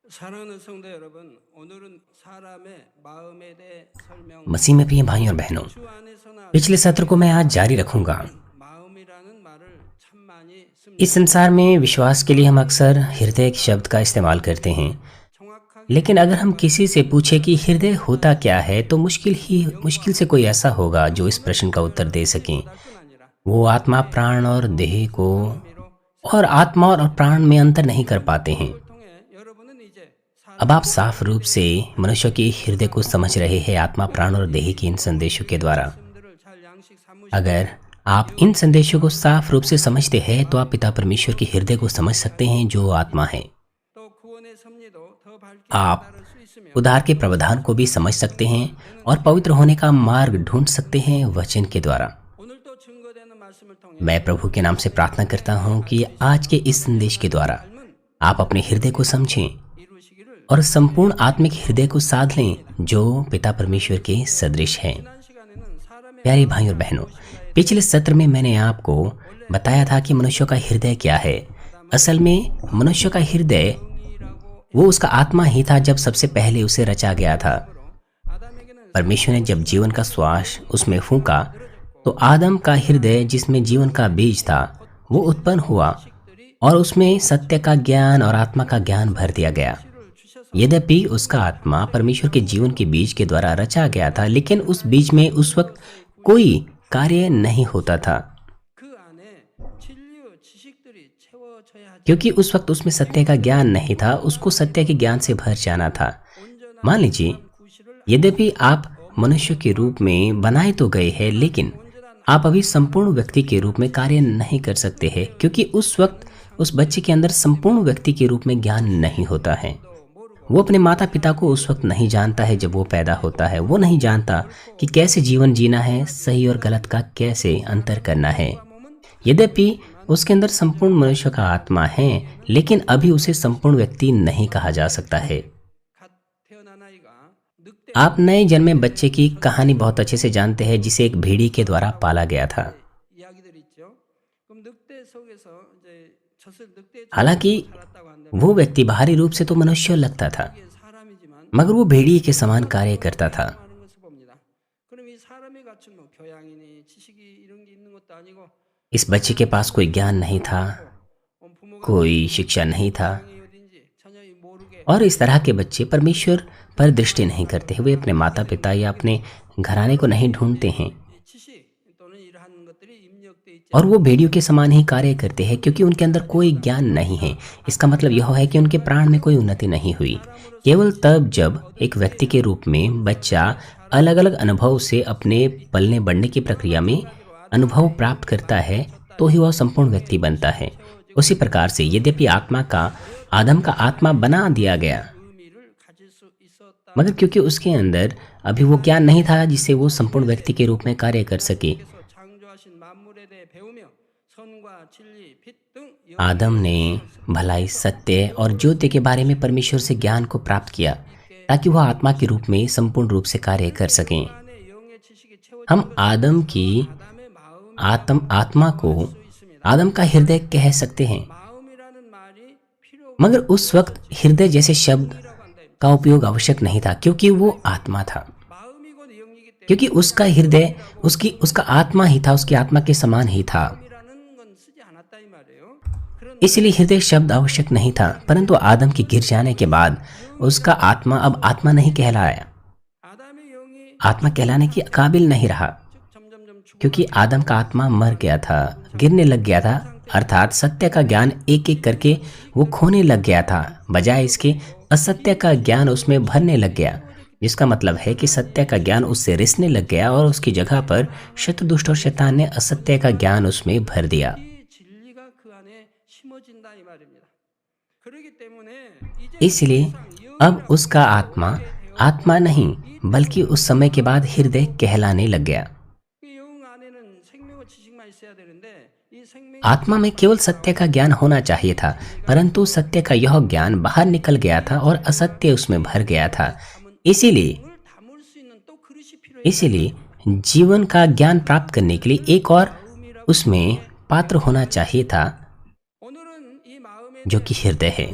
사랑하는 성도 여러분, 오늘은 사람의 마음에 대해 설명 मसीह में प्रिय भाइयों और बहनों, 주 안에서나 पिछले सत्र को मैं आज जारी रखूंगा। 우리는 마음이라는 말을 참 많이 इस 씁니다. संसार में विश्वास के लिए हम अक्सर हृदय के शब्द का इस्तेमाल करते हैं, 정확하게 लेकिन अगर हम किसी से पूछे कि हृदय होता क्या है तो मुश्किल से कोई ऐसा होगा जो इस प्रश्न का उत्तर दे सके।答뿐 아니라 वो आत्मा, प्राण और देह को 의미로 और आत्मा और प्राण में अंतर नहीं कर पाते हैं। 을 통해 여러분은 이제 अब आप साफ रूप से मनुष्य के हृदय को समझ रहे हैं आत्मा, प्राण और देह के इन संदेशों के द्वारा। 말씀들을 잘 양식 삼으시고 अगर आप इन संदेशों को साफ रूप से समझते हैं तो आप पिता परमेश्वर के हृदय को समझ सकते हैं जो आत्मा है। 또 구원의 섭리도 더 밝게 आप 깨달을 수 있으며 उद्धार के प्रावधान को भी समझ सकते हैं और पवित्र होने का मार्ग ढूंढ सकते हैं वचन के द्वारा। 오늘도 증거되는 말씀을 통해 मैं प्रभु के नाम से प्रार्थना करता हूं कि आज के इस संदेश के द्वारा आप अपने हृदय को समझें 이루시기를 और संपूर्ण आत्मिक हृदय को साध लें जो पिता परमेश्वर के सदृश है। 지난 시간에는 사람의 प्यारे भाई और बहनों, पिछले सत्र में मैंने आपको बताया था कि मनुष्य का हृदय क्या है। असल में मनुष्य का हृदय 영이라고 वो उसका आत्मा ही था जब सबसे पहले उसे रचा गया था। 아담에게는 परमेश्वर ने जब जीवन का श्वास उसमें फूंका तो आदम का हृदय जिसमें जीवन का बीज था वो उत्पन्न हुआ और उसमें सत्य का ज्ञान और आत्मा का ज्ञान भर दिया गया। 를 주셔서 यद्यपि उसका आत्मा परमेश्वर के जीवन के बीज के द्वारा रचा गया था, लेकिन उस बीज में उस वक्त कोई कार्य नहीं होता था 그 안에 진리의 지식들이 채워져야 하지. क्योंकि उस वक्त उसमें सत्य का ज्ञान नहीं था। उसको सत्य के ज्ञान से भर जाना था। 온전한 मान लीजिए, 구실을 यद्यपि आप मनुष्य के रूप में बनाए तो गए हैं, लेकिन आप अभी संपूर्ण व्यक्ति के रूप में कार्य नहीं कर सकते हैं क्योंकि उस वक्त उस बच्चे के अंदर संपूर्ण व्यक्ति के रूप में ज्ञान नहीं होता है। वो अपने माता पिता को उस वक्त नहीं जानता है जब वो पैदा होता है। वो नहीं जानता कि कैसे जीवन जीना है, सही और गलत का कैसे अंतर करना है। यद्यपि उसके अंदर संपूर्ण मनुष्य का आत्मा है, लेकिन अभी उसे संपूर्ण व्यक्ति नहीं कहा जा सकता है। 갓 태어난 아이가 늑대 आप नए जन्मे बच्चे की कहानी बहुत अच्छे से जानते हैं जिसे एक भेड़ी के द्वारा पाला गया था। 이야기들이 있죠. 그럼 늑대 속에서 이제 젖을 늑대 हालांकि 살았다고 하는데 वो व्यक्ति बाहरी रूप से तो मनुष्य लगता था, 이게 사람이지만 मगर वो भेड़िए के समान कार्य करता था। 하는 것을 봅니다. 그럼 이 사람이 갖춘 뭐 교양이니 지식이 이런 게 있는 것도 아니고 इस बच्चे के पास कोई ज्ञान नहीं था, 부모가 कोई शिक्षा नहीं था, 교양이 어딘지 전혀 모르게 और इस तरह के बच्चे परमेश्वर पर दृष्टि नहीं करते। वे अपने माता पिता या अपने घराने को नहीं ढूंढते हैं 이 지식 또는 이러한 것들이 입력돼 있지 और वो भेड़ियों के समान ही कार्य करते हैं क्योंकि उनके अंदर कोई ज्ञान नहीं है। इसका मतलब यह है कि उनके प्राण में कोई उन्नति नहीं हुई। केवल तब जब एक व्यक्ति के रूप में बच्चा अलग अलग अनुभव से अपने पलने बढ़ने की प्रक्रिया में अनुभव प्राप्त करता है तो ही वह संपूर्ण व्यक्ति बनता है। उसी प्रकार से यद्यपि आत्मा का आदम का आत्मा बना दिया गया, 의미를 가질 수 있었다. मगर क्योंकि उसके अंदर अभी वो ज्ञान नहीं था जिससे वो संपूर्ण व्यक्ति के रूप में कार्य कर सके। 그래서 창조하신 만물에 대해 배우며 선과 진리, 빛 등 आदम ने भलाई, सत्य और ज्योति के बारे में परमेश्वर से ज्ञान को प्राप्त किया ताकि वह आत्मा के रूप में संपूर्ण रूप से कार्य कर सकें। 안에 영의 지식이 채워져 हम आदम की 아담의 마음 आत्मा को आदम का हृदय कह सकते हैं, 마음이라는 말이 필요 मगर उस वक्त हृदय जैसे शब्द का उपयोग आवश्यक नहीं था क्योंकि वो आत्मा था। 마음이고 영이기 때문에 क्योंकि उसका हृदय उसका आत्मा ही था, उसकी आत्मा के समान ही था। 이라는 건 쓰지 않았다 이 말이에요. 그런 इसलिए हृदय शब्द आवश्यक नहीं था, परंतु आदम के गिर जाने के बाद उसका आत्मा अब आत्मा नहीं कहलाया, 아담의 영이 आत्मा कहलाने के काबिल नहीं रहा 즉 점점점 죽 क्योंकि आदम का आत्मा मर गया था, गिरने लग गया था। अर्थात सत्य का ज्ञान एक एक करके वो खोने लग गया था, बजाय इसके असत्य का ज्ञान उसमें भरने लग गया। जिसका मतलब है कि सत्य का ज्ञान उससे रिसने लग गया और उसकी जगह पर शत्रु दुष्ट और शैतान ने असत्य का ज्ञान उसमें भर दिया। 이 진리가 그 안에 심어진다 이 말입니다. 그렇기 때문에 이제 इसलिए अब उसका आत्मा आत्मा नहीं बल्कि उस समय के बाद हृदय कहलाने लग गया। 그 영 안에는 생명의 지식만 있어야 되는데 이 생명 आत्मा में केवल सत्य का ज्ञान होना चाहिए था, परंतु सत्य का यह ज्ञान बाहर निकल गया था और असत्य उसमें भर गया था। इसीलिए 을 담을 수 있는 또 그릇이 필요해. इसीलिए जीवन का ज्ञान प्राप्त करने के लिए एक और उसमें पात्र होना चाहिए था 오늘은 이 마음에 जो कि हृदय है।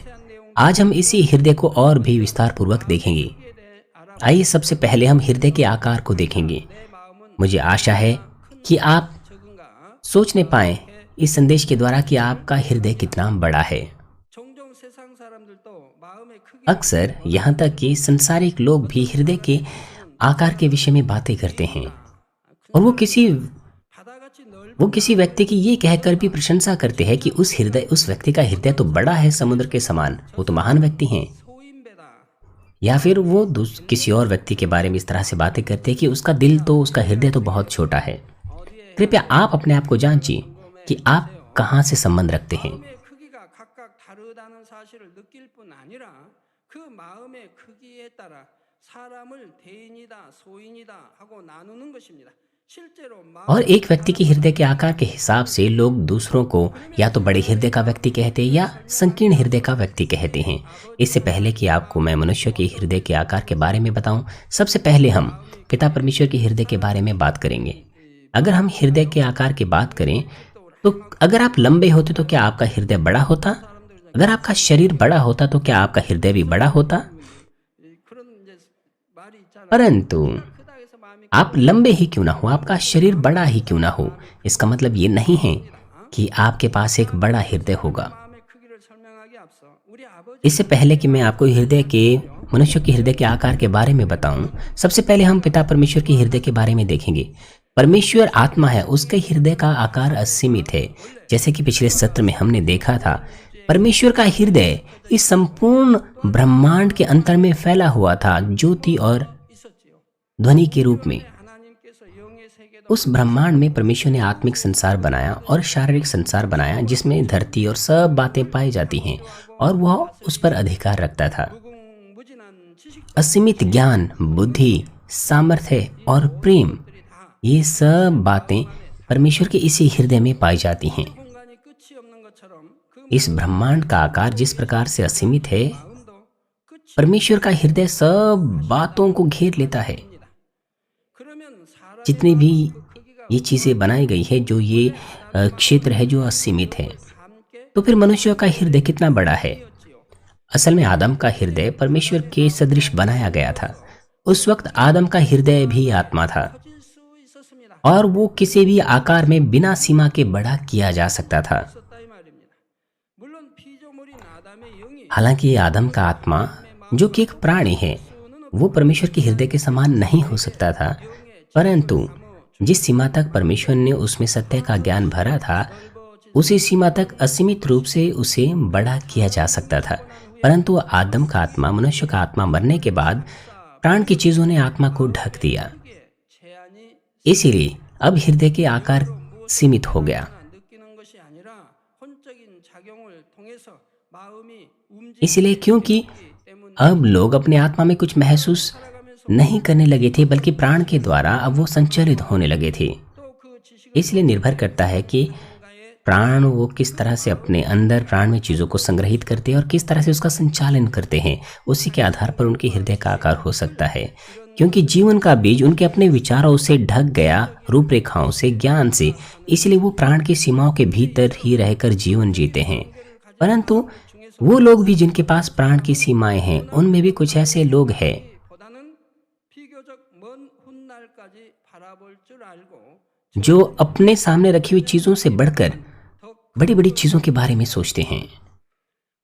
आज हम इसी हृदय को और भी विस्तार पूर्वक देखेंगे। 크기에 대해 알아 आइए सबसे पहले हम हृदय के आकार को देखेंगे। 내 마음은 मुझे आशा है कि आप 적은가 सोचने पाए इस संदेश के द्वारा कि आपका हृदय कितना बड़ा है। 종종 세상 사람들도 마음의 크기 अक्सर यहाँ तक कि संसारिक लोग भी हृदय के आकार के विषय में बातें करते हैं और वो 바다같이 넓은 किसी व्यक्ति की ये कहकर भी प्रशंसा करते हैं कि उस व्यक्ति का हृदय तो बड़ा है समुद्र के समान, वो तो महान व्यक्ति हैं। 소인배다. या फिर वो किसी और व्यक्ति के बारे में इस तरह से बातें करते हैं कि उसका दिल तो उसका हृदय तो बहुत छोटा है। 어디에 कृपया आप अपने आप को जांचिए कि आप कहाँ से संबंध रखते हैं। 마음의 크기가 각각 다르다는 사실을 느낄 뿐 아니라 그 마음의 크기에 따라 사람을 대인이다, 소인이다 하고 나누는 것입니다. 실제로 और एक व्यक्ति के हृदय के आकार के हिसाब से लोग दूसरों को या तो बड़े हृदय का व्यक्ति कहते हैं या संकीर्ण हृदय का व्यक्ति कहते हैं। इससे पहले कि आपको मैं मनुष्य के हृदय के आकार के बारे में बताऊं, सबसे पहले हम पिता परमेश्वर के हृदय के बारे में बात करेंगे। अगर हम हृदय के आकार की बात करें तो अगर आप लंबे होते तो क्या आपका हृदय बड़ा होता? अगर आपका शरीर बड़ा होता तो क्या आपका हृदय भी बड़ा होता? 그런 이제 말이 있잖아요. परंतु 크다 해서 마음이 आप लंबे ही क्यों ना हो, आपका शरीर बड़ा ही क्यों ना हो, इसका मतलब ये नहीं है कि आपके पास एक बड़ा हृदय होगा। 마음의 크기를 설명하기 앞서 우리 아버지 इससे पहले कि मैं आपको मनुष्य के हृदय के आकार के बारे में बताऊं, सबसे पहले हम पिता परमेश्वर के हृदय के बारे में देखेंगे। परमेश्वर आत्मा है, उसके हृदय का आकार असीमित है। जैसे कि पिछले सत्र में हमने देखा था, परमेश्वर का हृदय इस संपूर्ण ब्रह्मांड के अंतर में फैला हुआ था, ज्योति और 있었지요. ध्वनि के रूप में। 하나님께서 영의 세계도 उस ब्रह्मांड में परमेश्वर ने आत्मिक संसार बनाया और शारीरिक संसार बनाया, जिसमें धरती और सब बातें पाई जाती हैं, और वह उस पर अधिकार रखता था। 무궁무진한 지식 असीमित ज्ञान, बुद्धि, सामर्थ्य और प्रेम, ये सब बातें परमेश्वर के इसी हृदय में पाई जाती हैं। 공간이 끝이 없는 것처럼 그 इस ब्रह्मांड का आकार जिस प्रकार से असीमित है, 마음도 끝이 परमेश्वर का हृदय सब बातों को घेर लेता है। 없습니다. 그러면 사람의 जितनी भी 크기가 ये चीजें बनाई गई है, जो ये क्षेत्र है जो असीमित है, 함께 तो फिर मनुष्य का हृदय कितना बड़ा है। 였지요. असल में आदम का हृदय परमेश्वर के सदृश बनाया गया था। उस वक्त आदम का हृदय भी आत्मा था 커질 수 있었습니다. और वो किसी भी आकार में बिना सीमा के बड़ा किया जा सकता था। 있었다 이 말입니다. 물론 피조물인 아담의 영이 हालांकि ये आदम का आत्मा, जो कि एक प्राणी है, वो परमेश्वर के हृदय के समान नहीं हो सकता था, परंतु जिस सीमा तक परमेश्वर ने उसमें सत्य का ज्ञान भरा था, उसी सीमा तक असीमित रूप से उसे बड़ा किया जा सकता था। परंतु आदम का आत्मा, मनुष्य का आत्मा मरने के बाद प्राण की चीजों ने आत्मा को ढक दिया। 제한이 इसीलिए अब हृदय के आकार सीमित हो गया। 느끼는 것이 아니라 혼적인 작용을 통해서 마음이 इसलिए क्योंकि अब लोग अपने आत्मा में कुछ महसूस नहीं करने लगे थे, बल्कि प्राण के द्वारा अब वो संचालित होने लगे थे। 또그 지식을 इसलिए निर्भर करता है कि प्राण वो किस तरह से अपने अंदर प्राण में चीज़ों को संग्रहित करते हैं और किस तरह से उसका संचालन करते हैं, उसी के आधार पर उनके हृदय का आकार हो सकता है। क्योंकि जीवन का बीज उनके अपने विचारों से ढक गया, रूपरेखाओं से, ज्ञान से, इसलिए वो प्राण की सीमाओं के भीतर ही रहकर जीवन जीते हैं। परंतु वो लोग भी जिनके पास प्राण की सीमाएं हैं, उनमें भी कुछ ऐसे लोग हैं 보다는 비교적 먼 훗날까지 바라볼 줄 알고 जो अपने सामने रखी हुई चीज़ों से बढ़कर बड़ी बड़ी चीज़ों के बारे में सोचते हैं।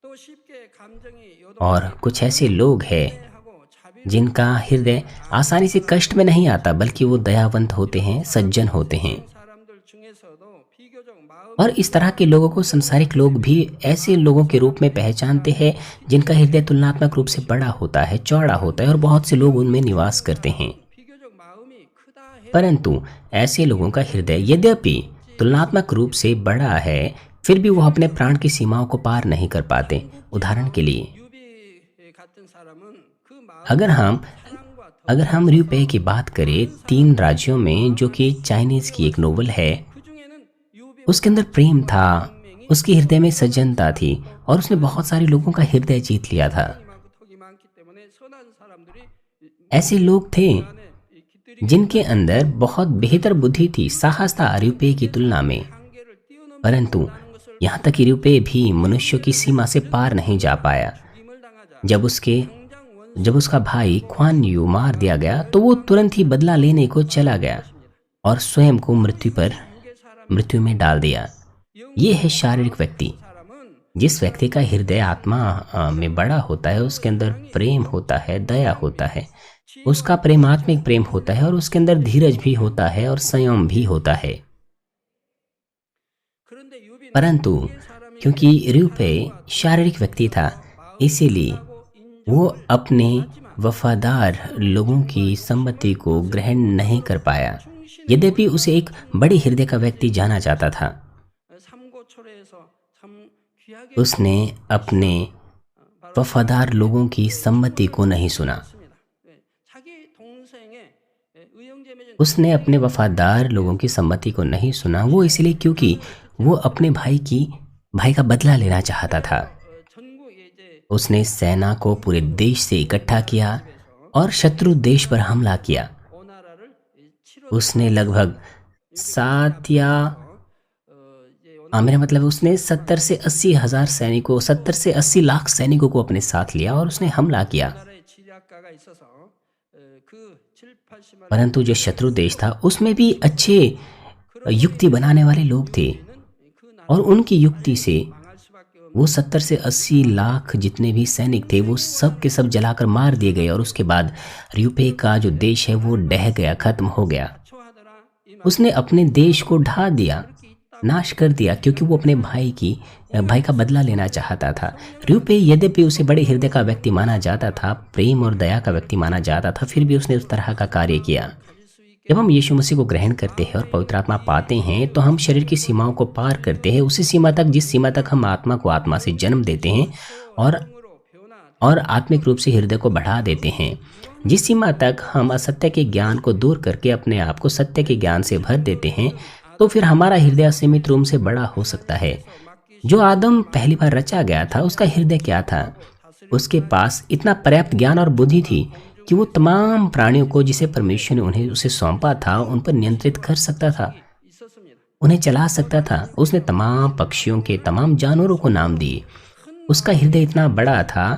또 쉽게 감정이 और कुछ ऐसे लोग हैं 요동하고 자비 जिनका हृदय आसानी से कष्ट में नहीं आता, बल्कि वो दयावंत होते हैं, सज्जन होते हैं। 사람들 중에서도 비교적 마음 और इस तरह के लोगों को संसारिक लोग भी ऐसे लोगों के रूप में पहचानते हैं जिनका हृदय तुलनात्मक रूप से बड़ा होता है, चौड़ा होता है, और बहुत से लोग उनमें निवास करते हैं। 비교적 마음이 크다 해 परंतु ऐसे लोगों का हृदय यद्यपि तुलनात्मक रूप से बड़ा है, फिर भी वो अपने प्राण की सीमाओं को पार नहीं कर पाते। उदाहरण के लिए, 유비 같은 사람은 그 마음 अगर हम र्यूपे की बात करें, 3 राज्यों में, जो कि चाइनीज की एक नोवेल है, 그중에는 유비 उसके अंदर प्रेम था, उसके हृदय में सज्जनता थी, और उसने बहुत सारे लोगों का हृदय जीत लिया था। 많고 턱이 많기 때문에 선한 사람들이 ऐसे लोग थे 안에 이 깃들이 जिनके अंदर बहुत बेहतर बुद्धि थी, साहस था र्यूपे की तुलना में। 한계를 뛰어넘는 परंतु यहाँ तक कि र्यूपे भी मनुष्य की सीमा से पार नहीं जा पाया। जब उसका भाई ख्वान यू मार दिया गया तो वो तुरंत ही बदला लेने को चला गया और स्वयं को मृत्यु में डाल दिया। ये है शारीरिक व्यक्ति। जिस व्यक्ति का हृदय आत्मा में बड़ा होता है, उसके अंदर प्रेम होता है, दया होता है, उसका प्रेमात्मिक प्रेम होता है और उसके अंदर धीरज भी होता है और संयम भी होता है। परंतु क्योंकि र्यूपे शारीरिक व्यक्ति था, इसीलिए वो अपने वफादार लोगों की सम्मति को ग्रहण नहीं कर पाया। यद्यपि उसे एक बड़े हृदय का व्यक्ति जाना जाता था, उसने अपने वफादार लोगों की सम्मति को नहीं सुना। उसने अपने वफादार लोगों की सम्मति को नहीं सुना। वो इसलिए क्योंकि वो अपने भाई का बदला लेना चाहता था। उसने सेना को पूरे देश से इकट्ठा किया और शत्रु देश पर हमला किया। उसने लगभग 7 या मेरा मतलब उसने 70 से 80 हजार सैनिकों 70 से 80 लाख सैनिकों को अपने साथ लिया और उसने हमला किया। परंतु जो शत्रु देश था उसमें भी अच्छे युक्ति बनाने वाले लोग थे और उनकी युक्ति से वो 70 से 80 लाख जितने भी सैनिक थे वो सब के सब जलाकर मार दिए गए और उसके बाद र्यूपे का जो देश है वो ढह गया, खत्म हो गया। उसने अपने देश को ढा दिया, नाश कर दिया, क्योंकि वो अपने भाई का बदला लेना चाहता था। र्यूपे यद्यपि उसे बड़े हृदय का व्यक्ति माना जाता था, प्रेम और दया का व्यक्ति माना जाता था, फिर भी उसने उस तरह का कार्य किया। जब हम यीशु मसीह को ग्रहण करते हैं और पवित्र आत्मा पाते हैं तो हम शरीर की सीमाओं को पार करते हैं, उसी सीमा तक जिस सीमा तक हम आत्मा को आत्मा से जन्म देते हैं और आत्मिक रूप से हृदय को बढ़ा देते हैं। जिस सीमा तक हम असत्य के ज्ञान को दूर करके अपने आप को सत्य के ज्ञान से भर देते हैं, तो फिर हमारा हृदय सीमित रूप से बड़ा हो सकता है। जो आदम पहली बार रचा गया था, उसका हृदय क्या था? उसके पास इतना पर्याप्त ज्ञान और बुद्धि थी कि वो तमाम प्राणियों को जिसे परमेश्वर ने उसे सौंपा था उन पर नियंत्रित कर सकता था, उन्हें चला सकता था। उसने तमाम पक्षियों के, तमाम जानवरों को नाम दिए। उसका हृदय इतना बड़ा था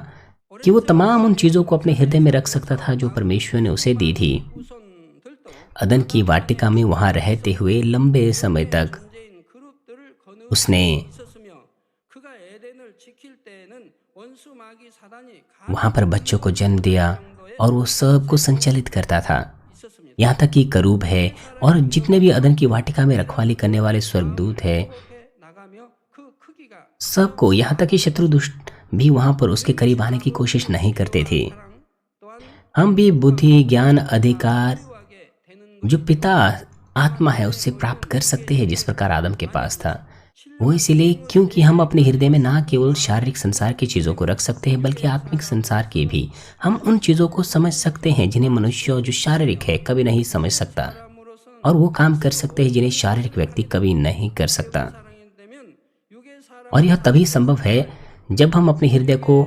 कि वो तमाम उन चीज़ों को अपने हृदय में रख सकता था जो परमेश्वर ने उसे दी थी। अदन की वाटिका में वहाँ रहते हुए लंबे समय तक उसने वहाँ पर बच्चों को जन्म दिया और वो सब को संचालित करता था। यहाँ तक कि करूब है और जितने भी अदन की वाटिका में रखवाली करने वाले स्वर्गदूत है, सबको, यहाँ तक कि शत्रु दुष्ट भी वहाँ पर उसके करीब आने की कोशिश नहीं करते थे। हम भी बुद्धि, ज्ञान, अधिकार जो पिता आत्मा है उससे प्राप्त कर सकते हैं, जिस प्रकार आदम के पास था। वो इसीलिए क्योंकि हम अपने हृदय में ना केवल शारीरिक संसार की चीज़ों को रख सकते हैं बल्कि आत्मिक संसार की भी। हम उन चीज़ों को समझ सकते हैं जिन्हें मनुष्य जो शारीरिक है कभी नहीं समझ सकता, और वो काम कर सकते हैं जिन्हें शारीरिक व्यक्ति कभी नहीं कर सकता। और यह तभी संभव है जब हम अपने हृदय को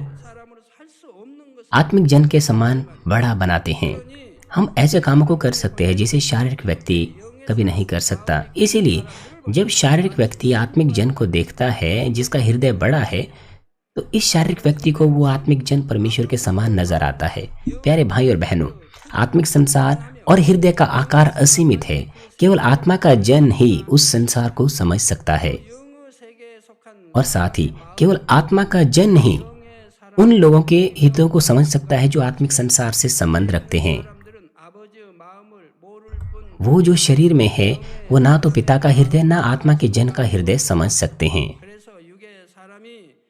आत्मिक जन के समान बड़ा बनाते हैं। हम ऐसे कामों को कर सकते हैं जिसे शारीरिक व्यक्ति कभी नहीं कर सकता। इसीलिए जब शारीरिक व्यक्ति आत्मिक जन को देखता है जिसका हृदय बड़ा है, तो इस शारीरिक व्यक्ति को वो आत्मिक जन परमेश्वर के समान नजर आता है। प्यारे भाई और बहनों, आत्मिक संसार और हृदय का आकार असीमित है। केवल आत्मा का जन ही उस संसार को समझ सकता है, और साथ ही केवल आत्मा का जन ही उन लोगों के हितों को समझ सकता है जो आत्मिक संसार से संबंध रखते हैं। वो जो शरीर में है वो ना तो पिता का हृदय ना आत्मा के जन का हृदय समझ सकते हैं।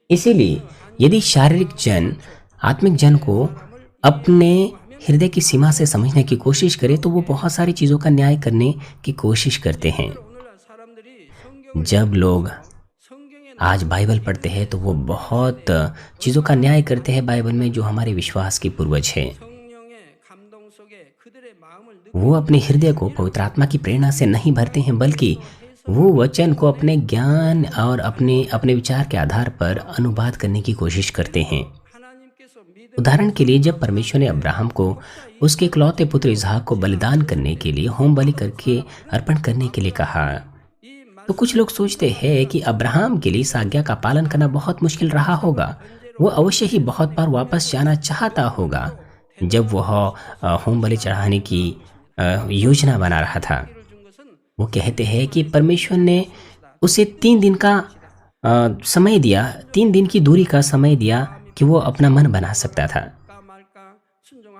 इसीलिए यदि शारीरिक जन आत्मिक जन को अपने हृदय की सीमा से समझने की कोशिश करे तो वो बहुत सारी चीज़ों का न्याय करने की कोशिश करते हैं। जब लोग आज बाइबल पढ़ते हैं तो वो बहुत चीज़ों का न्याय करते हैं बाइबल में जो हमारे विश्वास के पूर्वज हैं। वो अपने हृदय को पवित्र आत्मा की प्रेरणा से नहीं भरते हैं, बल्कि वो वचन को अपने ज्ञान और अपने विचार के आधार पर अनुवाद करने की कोशिश करते हैं। उदाहरण के लिए जब परमेश्वर ने अब्राहम को उसके इकलौते पुत्र इसहाक को बलिदान करने के लिए होम बलि करके अर्पण करने के लिए कहा, तो कुछ लोग सोचते हैं कि अब्राहम के लिए इस आज्ञा का पालन करना बहुत मुश्किल रहा होगा। वो अवश्य ही बहुत बार वापस जाना चाहता होगा जब वह होम बलि चढ़ाने की योजना बना रहा था। वो कहते हैं कि परमेश्वर ने उसे 3 दिन का समय दिया, 3 दिन की दूरी का समय दिया कि वो अपना मन बना सकता था,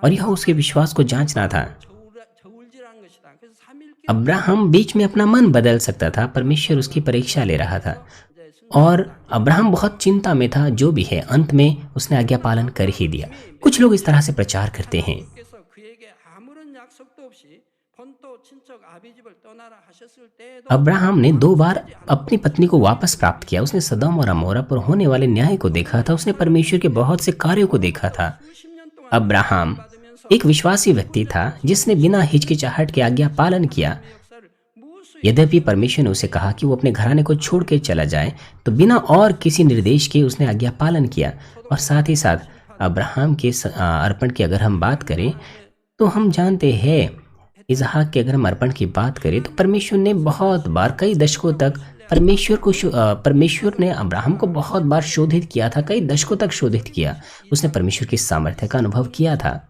और यह उसके विश्वास को जांचना था। अब्राहम बीच में अपना मन बदल सकता था, परमेश्वर उसकी परीक्षा ले रहा था, और अब्राहम बहुत चिंता में था। जो भी है, अंत में उसने आज्ञा पालन कर ही दिया। कुछ लोग इस तरह से प्रचार करते हैं। अब्राहम ने 2 बार अपनी पत्नी को वापस प्राप्त किया। उसने सदोम और अमोरा पर होने वाले न्याय को देखा था, उसने परमेश्वर के बहुत से कार्यों को देखा था। अब्राहम एक विश्वासी व्यक्ति था जिसने बिना हिचकिचाहट के आज्ञा पालन किया। यद्यपि परमेश्वर ने उसे कहा कि वो अपने घराने को छोड़ के चला जाए, तो बिना और किसी निर्देश के उसने आज्ञा पालन किया। और साथ ही साथ अब्राहम के अर्पण की अगर हम बात करें, तो हम जानते हैं इसहाक के अगर हम अर्पण की बात करें, तो परमेश्वर ने बहुत बार, कई दशकों तक परमेश्वर ने अब्राहम को बहुत बार शोधित किया था, कई दशकों तक शोधित किया। उसने परमेश्वर की सामर्थ्य का अनुभव किया था।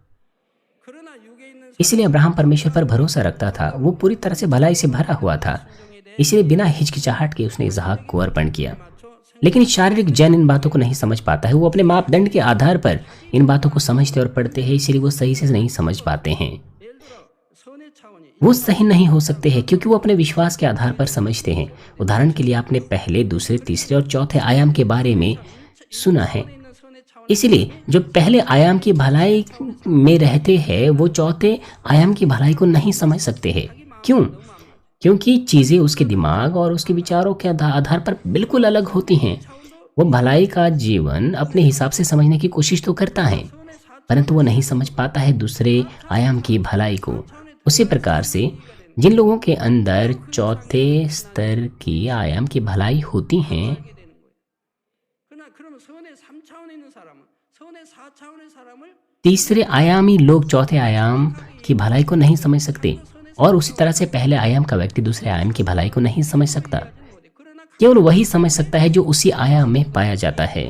इसलिए अब्राहम परमेश्वर पर भरोसा रखता था। वो पूरी तरह से भलाई से भरा हुआ था, इसलिए बिना हिचकिचाहट के उसने इसहाक को अर्पण किया। लेकिन शारीरिक जन इन बातों को नहीं समझ पाता है। वो अपने मापदंड के आधार पर इन बातों को समझते और पढ़ते हैं, इसलिए वो सही से नहीं समझ पाते हैं। वो सही नहीं हो सकते हैं क्योंकि वो अपने विश्वास के आधार पर समझते हैं। उदाहरण के लिए आपने पहले, दूसरे, तीसरे और चौथे आयाम के बारे में सुना है। इसलिए जो पहले आयाम की भलाई में रहते हैं, वो चौथे आयाम की भलाई को नहीं समझ सकते हैं। क्यों? क्योंकि चीजें उसके दिमाग और उसके विचारों के आधार पर बिल्कुल अलग होती हैं। वो भलाई का जीवन अपने हिसाब से समझने की कोशिश तो करता है, परंतु वो नहीं समझ पाता है दूसरे आयाम की भलाई को। उसी प्रकार से जिन लोगों के अंदर चौथे स्तर की आयाम की भलाई होती हैं, तीसरे आयामी लोग चौथे आयाम की भलाई को नहीं समझ सकते, और उसी तरह से पहले आयाम का व्यक्ति दूसरे आयाम की भलाई को नहीं समझ सकता। केवल वही समझ सकता है जो उसी आयाम में पाया जाता है।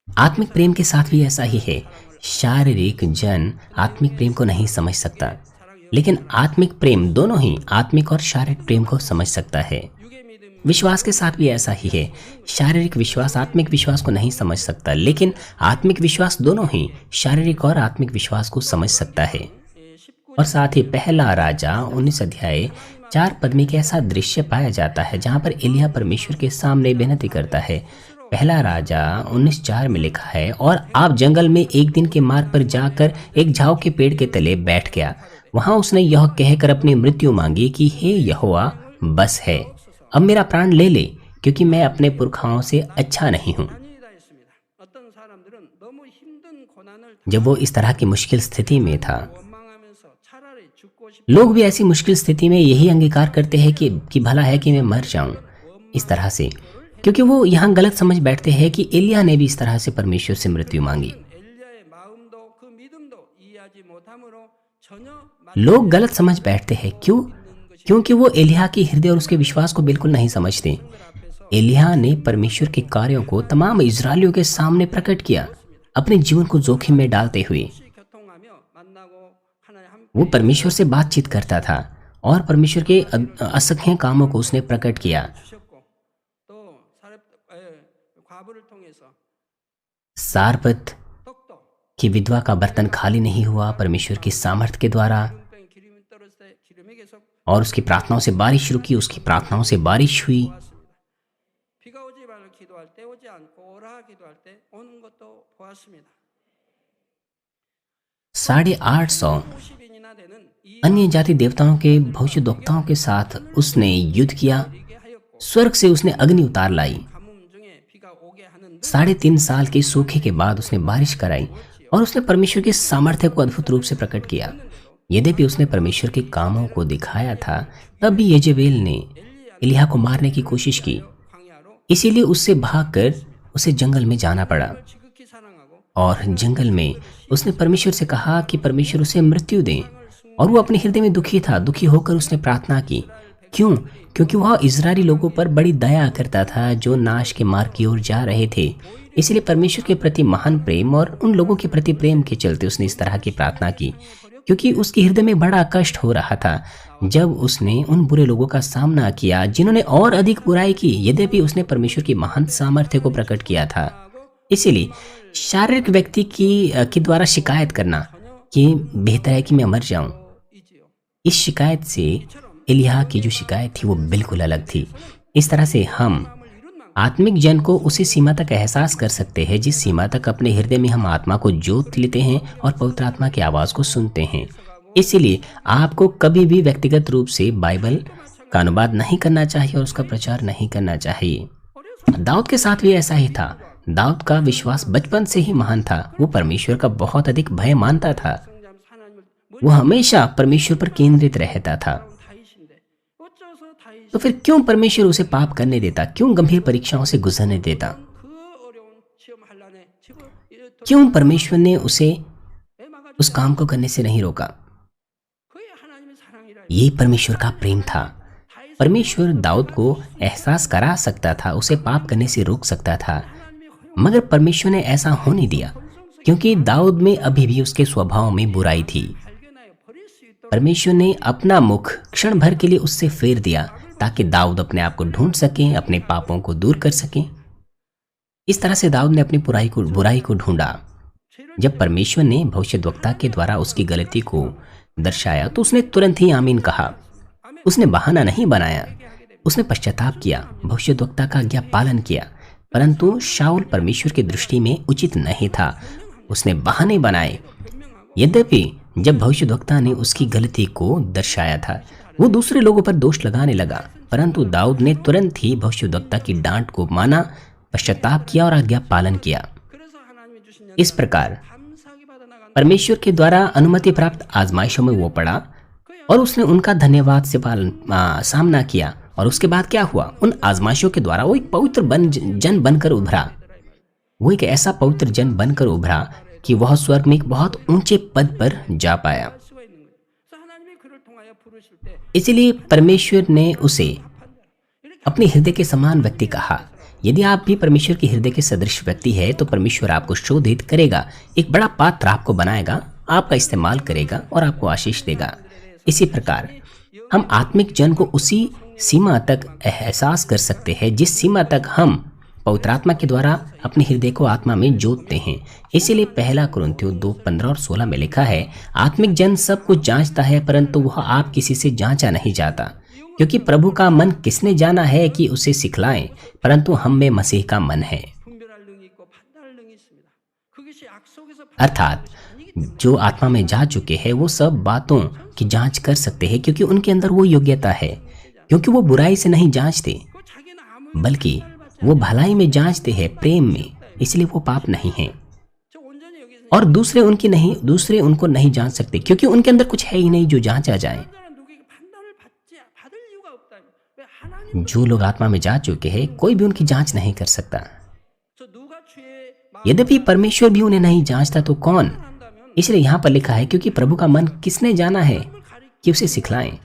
आत्मिक प्रेम के साथ भी ऐसा ही है। शारीरिक जन आत्मिक प्रेम को नहीं समझ सकता, लेकिन आत्मिक प्रेम दोनों ही आत्मिक और शारीरिक प्रेम को समझ सकता है। विश्वास के साथ भी ऐसा ही है। शारीरिक विश्वास आत्मिक विश्वास को नहीं समझ सकता, लेकिन आत्मिक विश्वास दोनों ही शारीरिक और आत्मिक विश्वास को समझ सकता है। और साथ ही पहला राजा 19 अध्याय 4 पद में एक ऐसा दृश्य पाया जाता है जहां पर एलिय्याह परमेश्वर के सामने विनती करता है। पहला राजा 19:4 में लिखा है, और आप जंगल में एक दिन के मार्ग पर जाकर एक झाऊ के पेड़ के तले बैठ गया। वहां उसने यह कहकर अपनी मृत्यु मांगी कि हे यहोवा, बस है, अब मेरा प्राण ले ले, क्योंकि मैं अपने पुरखाओं से अच्छा नहीं हूँ। जब वो इस तरह की मुश्किल स्थिति में था, लोग भी ऐसी मुश्किल स्थिति में यही अंगीकार करते हैं कि भला है कि मैं मर जाऊं इस तरह से, क्योंकि वो यहाँ गलत समझ बैठते हैं कि एलिय्याह ने भी इस तरह से परमेश्वर से मृत्यु मांगी। लोग गलत समझ बैठते हैं। क्यों? क्योंकि वो एलिय्याह के हृदय और उसके विश्वास को बिल्कुल नहीं समझते। एलिय्याह ने परमेश्वर के कार्यों को तमाम इजरायलियों के सामने प्रकट किया, अपने जीवन को जोखिम में डालते हुए। वो परमेश्वर से बातचीत करता था और परमेश्वर के असंख्य कामों को उसने प्रकट किया। सारपत की विधवा का बर्तन खाली नहीं हुआ परमेश्वर की सामर्थ्य के द्वारा, और उसकी प्रार्थनाओं से बारिश रुकी, उसकी प्रार्थनाओं से बारिश हुई। 850 अन्य जाति देवताओं के भविष्यद्वक्ताओं के साथ उसने युद्ध किया। स्वर्ग से उसने अग्नि उतार लाई। 3.5 साल के सूखे के बाद उसने बारिश कराई, और उसने परमेश्वर की सामर्थ्य को अद्भुत रूप से प्रकट किया। यद्यपि उसने परमेश्वर के कामों को दिखाया था, तब भी यजेबेल ने एलिय्याह को मारने की कोशिश की। इसीलिए उससे भागकर उसे जंगल में जाना पड़ा, और जंगल में उसने परमेश्वर से कहा कि परमेश्वर उसे मृत्यु दे। और वो अपने हृदय में दुखी था। दुखी होकर उसने प्रार्थना की क्यों? क्योंकि वह इजरायली लोगों पर बड़ी दया करता था जो नाश के मार्ग की ओर जा रहे थे। इसलिए परमेश्वर के प्रति महान प्रेम और उन लोगों के प्रति प्रेम के चलते उसने इस तरह की प्रार्थना की, क्योंकि उसके हृदय में बड़ा कष्ट हो रहा था जब उसने उन बुरे लोगों का सामना किया जिन्होंने और अधिक बुराई की, यद्यपि उसने परमेश्वर की महान सामर्थ्य को प्रकट किया था। इसीलिए शारीरिक व्यक्ति के द्वारा शिकायत करना कि बेहतर है कि मैं मर जाऊं, इस शिकायत से एलिय्याह की जो शिकायत थी वो बिल्कुल अलग थी। इस तरह से हम आत्मिक जन को उसी सीमा तक एहसास कर सकते हैं जिस सीमा तक अपने हृदय में हम आत्मा को जोत लेते हैं और पवित्र आत्मा की आवाज को सुनते हैं। इसीलिए आपको कभी भी व्यक्तिगत रूप से बाइबल का अनुवाद नहीं करना चाहिए और उसका प्रचार नहीं करना चाहिए। दाऊद के साथ भी ऐसा ही था। दाऊद का विश्वास बचपन से ही महान था। वो परमेश्वर का बहुत अधिक भय मानता था। वो हमेशा परमेश्वर पर केंद्रित रहता था। तो फिर क्यों परमेश्वर उसे पाप करने देता? क्यों गंभीर परीक्षाओं से गुजरने देता? क्यों परमेश्वर ने उसे उस काम को करने से नहीं रोका? ये परमेश्वर का प्रेम था। परमेश्वर दाऊद को एहसास करा सकता था, उसे पाप करने से रोक सकता था, मगर परमेश्वर ने ऐसा होने दिया क्योंकि दाऊद में अभी भी उसके स्वभाव में बुराई थी। परमेश्वर ने अपना मुख क्षण भर के लिए उससे फेर दिया ताकि दाऊद अपने आप को ढूंढ सके, अपने पापों को दूर कर सके। इस तरह से दाऊद ने अपनी बुराई को ढूंढा। जब परमेश्वर ने भविष्यद्वक्ता के द्वारा उसकी गलती को दर्शाया तो उसने तुरंत ही आमीन कहा। उसने बहाना नहीं बनाया, उसने पश्चाताप किया, भविष्यद्वक्ता का आज्ञा पालन किया। परंतु शाऊल परमेश्वर की दृष्टि में उचित नहीं था, उसने बहाने बनाए। यद्यपि जब भविष्यद्वक्ता ने उसकी गलती को दर्शाया था वो दूसरे लोगों पर दोष लगाने लगा, परंतु दाऊद ने तुरंत ही भविष्यद्वक्ता की डांट को माना, पश्चाताप किया और आज्ञा पालन किया। इस प्रकार परमेश्वर के द्वारा अनुमति प्राप्त आजमाइशों में वो पड़ा और उसने उनका धन्यवाद से सामना किया। और उसके बाद क्या हुआ? उन आजमाइशों के द्वारा वो एक पवित्र जन बनकर उभरा। वो एक ऐसा पवित्र जन बनकर उभरा कि वह स्वर्ग में एक बहुत ऊंचे पद पर जा पाया। इसलिए परमेश्वर ने उसे अपने हृदय के समान व्यक्ति कहा। यदि आप भी परमेश्वर के हृदय के सदृश व्यक्ति है तो परमेश्वर आपको शोधित करेगा, एक बड़ा पात्र आपको बनाएगा, आपका इस्तेमाल करेगा और आपको आशीष देगा। इसी प्रकार हम आत्मिक जन को उसी सीमा तक एहसास कर सकते हैं जिस सीमा तक हम पवित्र आत्मा के द्वारा अपने हृदय को आत्मा में जोतते हैं। इसीलिए पहला कुरिन्थियों 2:15 और 16 में लिखा है, आत्मिक जन सब कुछ जांचता है परंतु वह आप किसी से जांचा नहीं जाता, क्योंकि प्रभु का मन किसने जाना है कि उसे सिखलाएं, परंतु हम में मसीह का मन है। अर्थात जो आत्मा में जा चुके हैं वो सब बातों की जांच कर सकते हैं, क्योंकि उनके अंदर वो योग्यता है, क्योंकि वो बुराई से नहीं जांचते बल्कि वो भलाई में जांचते हैं, प्रेम में, इसलिए वो पाप नहीं है। और दूसरे उनको नहीं जांच सकते क्योंकि उनके अंदर कुछ है ही नहीं जो जांचा जाए। जो लोग आत्मा में जा चुके हैं कोई भी उनकी जांच नहीं कर सकता। यद्यपि परमेश्वर भी उन्हें नहीं जांचता तो कौन? इसलिए यहाँ पर लिखा है, क्योंकि प्रभु का मन किसने जाना है कि उसे सिखलाएं।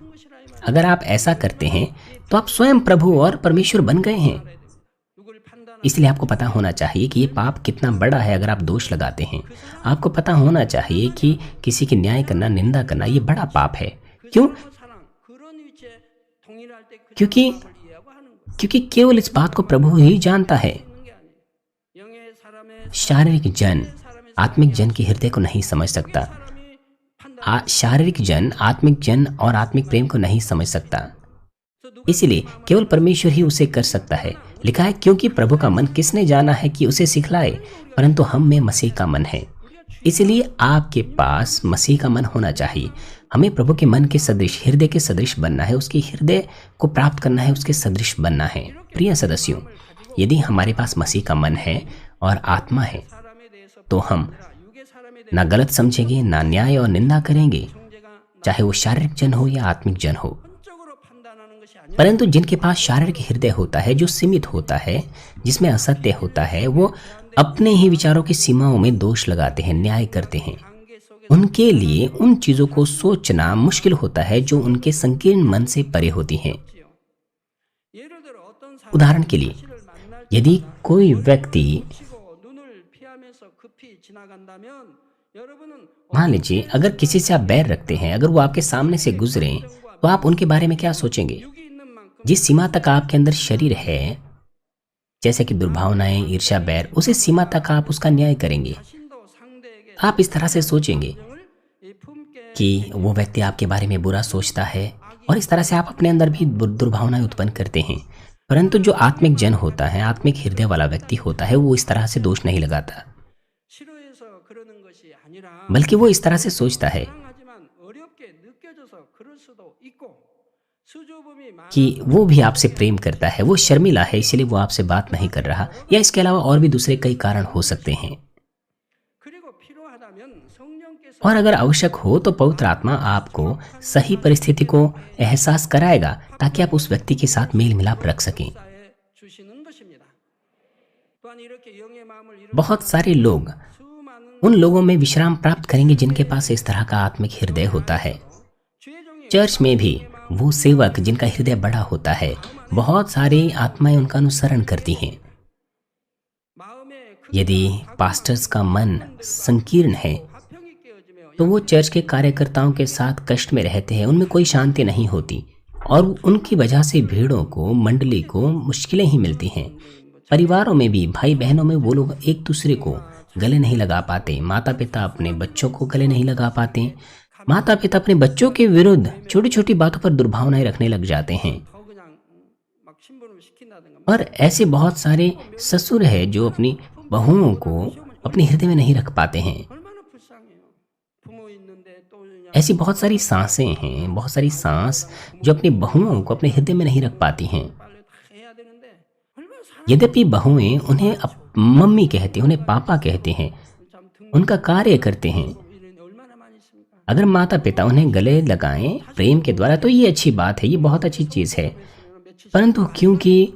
अगर आप ऐसा करते हैं तो आप स्वयं प्रभु और परमेश्वर बन गए हैं। इसलिए आपको पता होना चाहिए कि ये पाप कितना बड़ा है। अगर आप दोष लगाते हैं, आपको पता होना चाहिए कि किसी की न्याय करना, निंदा करना ये बड़ा पाप है। क्यों? क्योंकि केवल इस बात को प्रभु ही जानता है। शारीरिक जन आत्मिक जन के हृदय को नहीं समझ सकता। शारीरिक जन आत्मिक जन और आत्मिक प्रेम को नहीं समझ सकता। इसलिए केवल परमेश्वर ही उसे कर सकता है। लिखा है, क्योंकि प्रभु का मन किसने जाना है कि उसे सिखलाए, परंतु हम में मसीह का मन है। इसलिए आपके पास मसीह का मन होना चाहिए। हमें प्रभु के मन के सदृश, हृदय के सदृश बनना है, उसके हृदय को प्राप्त करना है, उसके सदृश बनना है। प्रिय सदस्यों, यदि हमारे पास मसीह का मन है और आत्मा है तो हम ना गलत समझेंगे, ना न्याय और निंदा करेंगे, चाहे वो शारीरिक जन हो या आत्मिक जन हो। परंतु जिनके पास शारीरिक हृदय होता है, जो सीमित होता है, जिसमें असत्य होता है, वो अपने ही विचारों की सीमाओं में दोष लगाते हैं, न्याय करते हैं। उनके लिए उन चीजों को सोचना मुश्किल होता है जो उनके संकीर्ण मन से परे होती हैं। उदाहरण के लिए, यदि कोई व्यक्ति, 치고 눈을 피하면서 급히 지나간다면 여러분은 मान लीजिए अगर किसी से आप बैर रखते हैं, अगर वो आपके सामने से गुजरे तो आप उनके बारे में क्या सोचेंगे? 육이 있는 만큼 जिस सीमा तक आपके अंदर शरीर है, जैसे कि दुर्भावनाएं, ईर्ष्या, बैर, उसी सीमा तक आप उसका न्याय करेंगे। 자신도 상대에게 आप इस तरह से सोचेंगे 정을 이 품게 कि वो व्यक्ति आपके बारे में बुरा सोचता है, और इस तरह से आप अपने अंदर भी दुर्भावनाएं उत्पन्न करते हैं। परंतु जो आत्मिक जन होता है, आत्मिक हृदय वाला व्यक्ति होता है, वो इस तरह से दोष नहीं लगाता, 싫어해서 그러는 것이 아니라 बल्कि वो इस तरह से सोचता है 사랑하지만 어렵게 느껴져서 그럴 수도 있고 수줍음이 많아 कि वो भी आपसे प्रेम करता है, वो शर्मिला है, इसलिए वो आपसे बात नहीं कर रहा, या इसके अलावा और भी दूसरे कई कारण हो सकते हैं। 그리고 필요하다면 성령께서 और अगर आवश्यक हो तो पवित्र आत्मा आपको सही परिस्थिति को एहसास कराएगा ताकि आप उस व्यक्ति के साथ मेल मिलाप रख सकें। 역사해 주시는 것입니다. 또한 이렇게 영의 마음을 이루는 बहुत सारे लोग 수많은 उन लोगों में विश्राम प्राप्त करेंगे जिनके पास इस तरह का आत्मिक हृदय होता है। 주의 종이 चर्च में भी वो सेवक जिनका हृदय बड़ा होता है, बहुत सारी आत्माएं उनका अनुसरण करती हैं। 마음에 यदि पास्टर्स का मन संकीर्ण है 화평이 깨어지며 तो वो चर्च के कार्यकर्ताओं के साथ कष्ट में रहते हैं, उनमें कोई शांति नहीं होती, और उनकी वजह से भीड़ों को, मंडली को मुश्किलें ही मिलती हैं। परिवारों में भी, भाई बहनों में वो लोग एक दूसरे को गले नहीं लगा पाते, माता पिता अपने बच्चों को गले नहीं लगा पाते, माता पिता अपने बच्चों के विरुद्ध छोटी छोटी बातों पर दुर्भावनाएं रखने लग जाते हैं। 더 그냥 막 심부름을 시킨다든가 और ऐसे बहुत सारे ससुर हैं जो अपनी बहुओं को अपने हृदय में नहीं रख पाते हैं। 얼마나 불쌍해요. 부모 있는데 또 그냥 ऐसी बहुत सारी सांसें हैं, बहुत सारी सांस जो अपनी बहुओं को अपने हृदय में नहीं रख पाती हैं। 빨래 다 해야 되는데 얼마나 사랑 यद्यपि बहुएं उन्हें मम्मी कहती हैं, उन्हें पापा कहते हैं, 참 등 उनका कार्य करते हैं। 이런 얼마나 많이 있습니까? अगर माता पिता उन्हें गले लगाएं प्रेम के द्वारा तो ये अच्छी बात है, ये बहुत अच्छी चीज़ है। 며칠 परंतु क्योंकि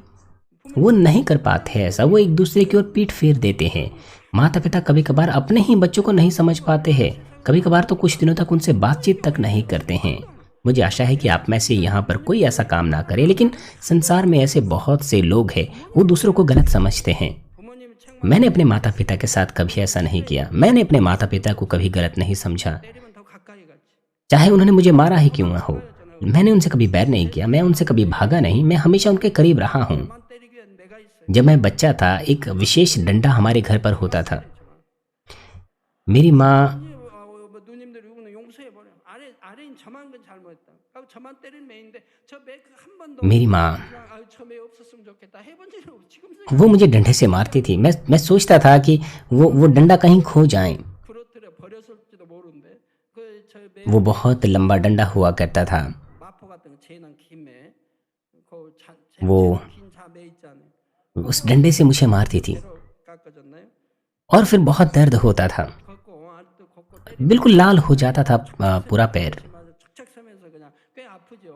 वो नहीं कर पाते हैं ऐसा, वो एक दूसरे की ओर पीठ फेर देते हैं। माता पिता कभी कभार अपने ही बच्चों को नहीं समझ पाते हैं, कभी कभार तो कुछ दिनों तक उनसे बातचीत तक नहीं करते हैं। मुझे आशा है कि आप में से यहाँ पर कोई ऐसा काम ना करे, लेकिन संसार में ऐसे बहुत से लोग हैं, वो दूसरों को गलत समझते हैं। 부모님 책 मैंने अपने माता पिता के साथ कभी ऐसा नहीं किया, मैंने अपने माता पिता को कभी गलत नहीं समझा, 때리면 더 가까이 가지. चाहे उन्होंने मुझे मारा ही क्यों ना हो। मैंने उनसे कभी बैर नहीं किया, मैं उनसे कभी भागा नहीं, मैं हमेशा उनके करीब रहा हूँ। 만 때리기 위한 내가 있어요. जब मैं बच्चा था, एक विशेष डंडा हमारे घर पर होता था। मेरी माँ, 뭐 누님들 이거는 용서해 버려. 아래인 저만 건 잘못했다. 하고 저만 때린 매인데 저 매그 한 번도 मेरी माँ 저매 없었으면 좋겠다. 해본 적이 없어. 지금 वो मुझे डंडे से मारती थी। मैं सोचता था कि वो डंडा कहीं खो जाए। 부러뜨려 버렸을지도 모르는데 그저매 वो बहुत लंबा डंडा हुआ करता था। 마포 같은 거 재난 김에 वो- 빈자매 있잖아요. उस डंडे से मुझे मारती थी 새로 깎아줬나요? और फिर बहुत दर्द होता था, 걷고 아직도 걷고 때리고 बिल्कुल लाल हो जाता था पूरा पैर। 맞아 척척 서면서 그냥 꽤 아프죠.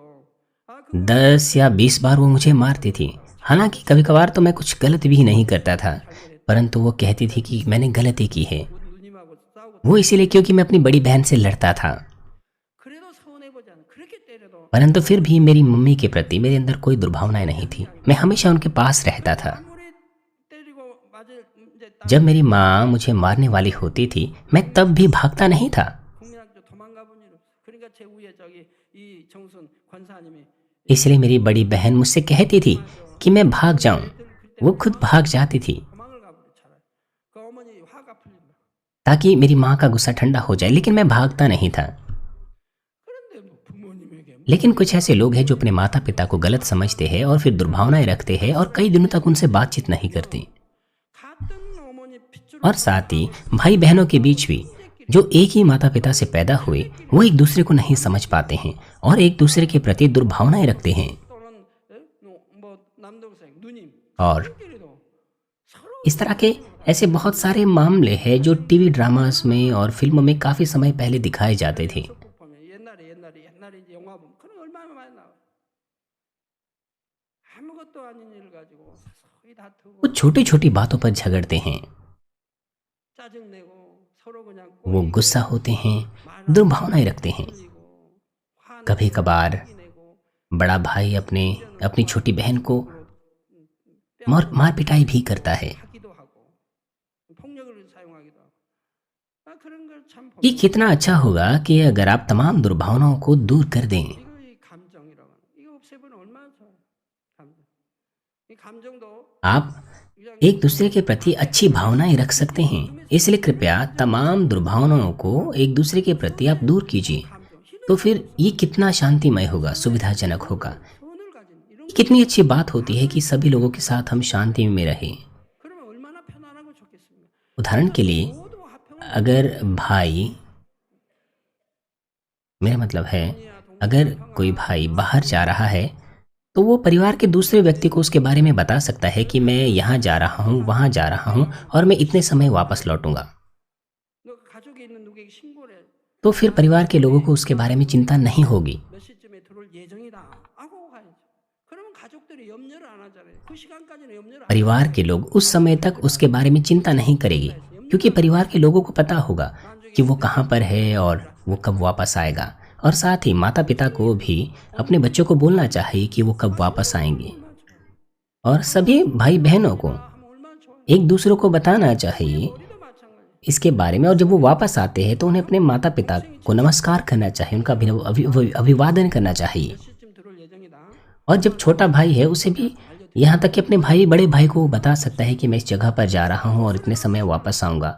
아 10 या 20 बार वो मुझे मारती थी। हालांकि कभी कभार तो मैं कुछ गलत भी नहीं करता था, परंतु वो कहती थी कि मैंने गलती की है। 누님하고 싸우고 वो इसीलिए क्योंकि मैं अपनी बड़ी बहन से लड़ता था। 그래도 서운해 보지 않아. 그렇게 때려도 परंतु फिर भी मेरी मम्मी के प्रति मेरे अंदर कोई दुर्भावनाएं नहीं थी, मैं हमेशा उनके पास रहता था। 아무리 때리고 맞을 이제 जब मेरी माँ मुझे मारने वाली होती थी, मैं तब भी भागता नहीं था। 국민학교 도망가 본 일 없어. 그러니까 제 위에 저기 이 정순 권사님이 इसलिए मेरी बड़ी बहन मुझसे कहती थी कि मैं भाग जाऊं, वो खुद भाग जाती थी 도망을 가버려 차라리. 그 어머니 화가 풀린다. ताकि मेरी माँ का गुस्सा ठंडा हो जाए, लेकिन मैं भागता नहीं था। 그런데 뭐 부모님에게 लेकिन कुछ ऐसे लोग हैं जो अपने माता पिता को गलत समझते हैं और फिर दुर्भावनाएं रखते हैं और कई दिनों तक उनसे बातचीत नहीं करते। 같은 어머니 핏줄 और साथ ही भाई बहनों के बीच भी जो एक ही माता पिता से पैदा हुए, वो एक दूसरे को नहीं समझ पाते हैं और एक दूसरे के प्रति दुर्भावनाएं रखते हैं। 또는 뭐 남동생 누님 और 끼리도 서로 इस तरह के ऐसे बहुत सारे मामले हैं जो टीवी ड्रामास में और फिल्मों में काफी समय पहले दिखाए जाते थे। 보면 옛날에 이제 영화 보면 그런 거 얼마나 많이 나와. 아무것도 아닌 일을 가지고 서서히 다투고 वो छोटी छोटी बातों पर झगड़ते हैं, 짜증내고 서로 그냥 वो गुस्सा होते हैं, दुर्भावनाएं रखते हैं। कभी कभार बड़ा भाई अपनी छोटी बहन को मार पिटाई भी करता है। 하기도 하고 폭력을 사용하기도 하고 그런 걸 참 ये 보면 कितना अच्छा होगा कि अगर आप तमाम दुर्भावनाओं को दूर कर दें। 이거 이 감정이라고 하는 이거 없애버리면 얼마나 좋아요. 감정. 이 감정도 आप एक दूसरे के प्रति अच्छी भावनाएं रख सकते हैं, इसलिए कृपया तमाम दुर्भावनाओं को एक दूसरे के प्रति आप दूर कीजिए। तो फिर ये कितना शांतिमय होगा, सुविधाजनक होगा। 소원을 가진 이런 कितनी अच्छी बात होती है कि सभी लोगों के साथ हम शांति में रहें। 그러면 얼마나 편안하고 좋겠습니까? उदाहरण के लिए, 모두 화평 अगर भाई, मेरा मतलब है अगर कोई भाई बाहर जा रहा है तो वो परिवार के दूसरे व्यक्ति को उसके बारे में बता सकता है कि मैं यहाँ जा रहा हूँ, वहाँ जा रहा हूँ और मैं इतने समय वापस लौटूंगा। 너 가족에 있는 누구에게 신고를 해. तो फिर परिवार के लोगों को उसके बारे में चिंता नहीं होगी। 몇 시쯤에 들어올 예정이다 하고 가야죠. 그러면 가족들이 염려를 안 하잖아요. 그 시간까지는 염려를 안 परिवार के लोग उस समय तक उसके बारे में चिंता नहीं करेगी, क्योंकि परिवार के लोगों को पता होगा कि वो कहाँ पर है और वो कब वापस आएगा। और साथ ही माता पिता को भी अपने बच्चों को बोलना चाहिए कि वो कब वापस आएंगे। और सभी भाई बहनों को 하면 얼마나 좋아요. एक दूसरे को बताना चाहिए 우리도 마찬가지. इसके बारे में। और जब वो वापस आते हैं तो उन्हें अपने माता पिता को नमस्कार करना चाहिए, उनका अभिवादन करना चाहिए। 몇 시쯤 들어올 예정이다. और जब छोटा भाई है उसे भी, यहाँ तक कि अपने बड़े भाई को वो बता सकता है कि मैं इस जगह पर जा रहा हूँ और इतने समय वापस आऊँगा।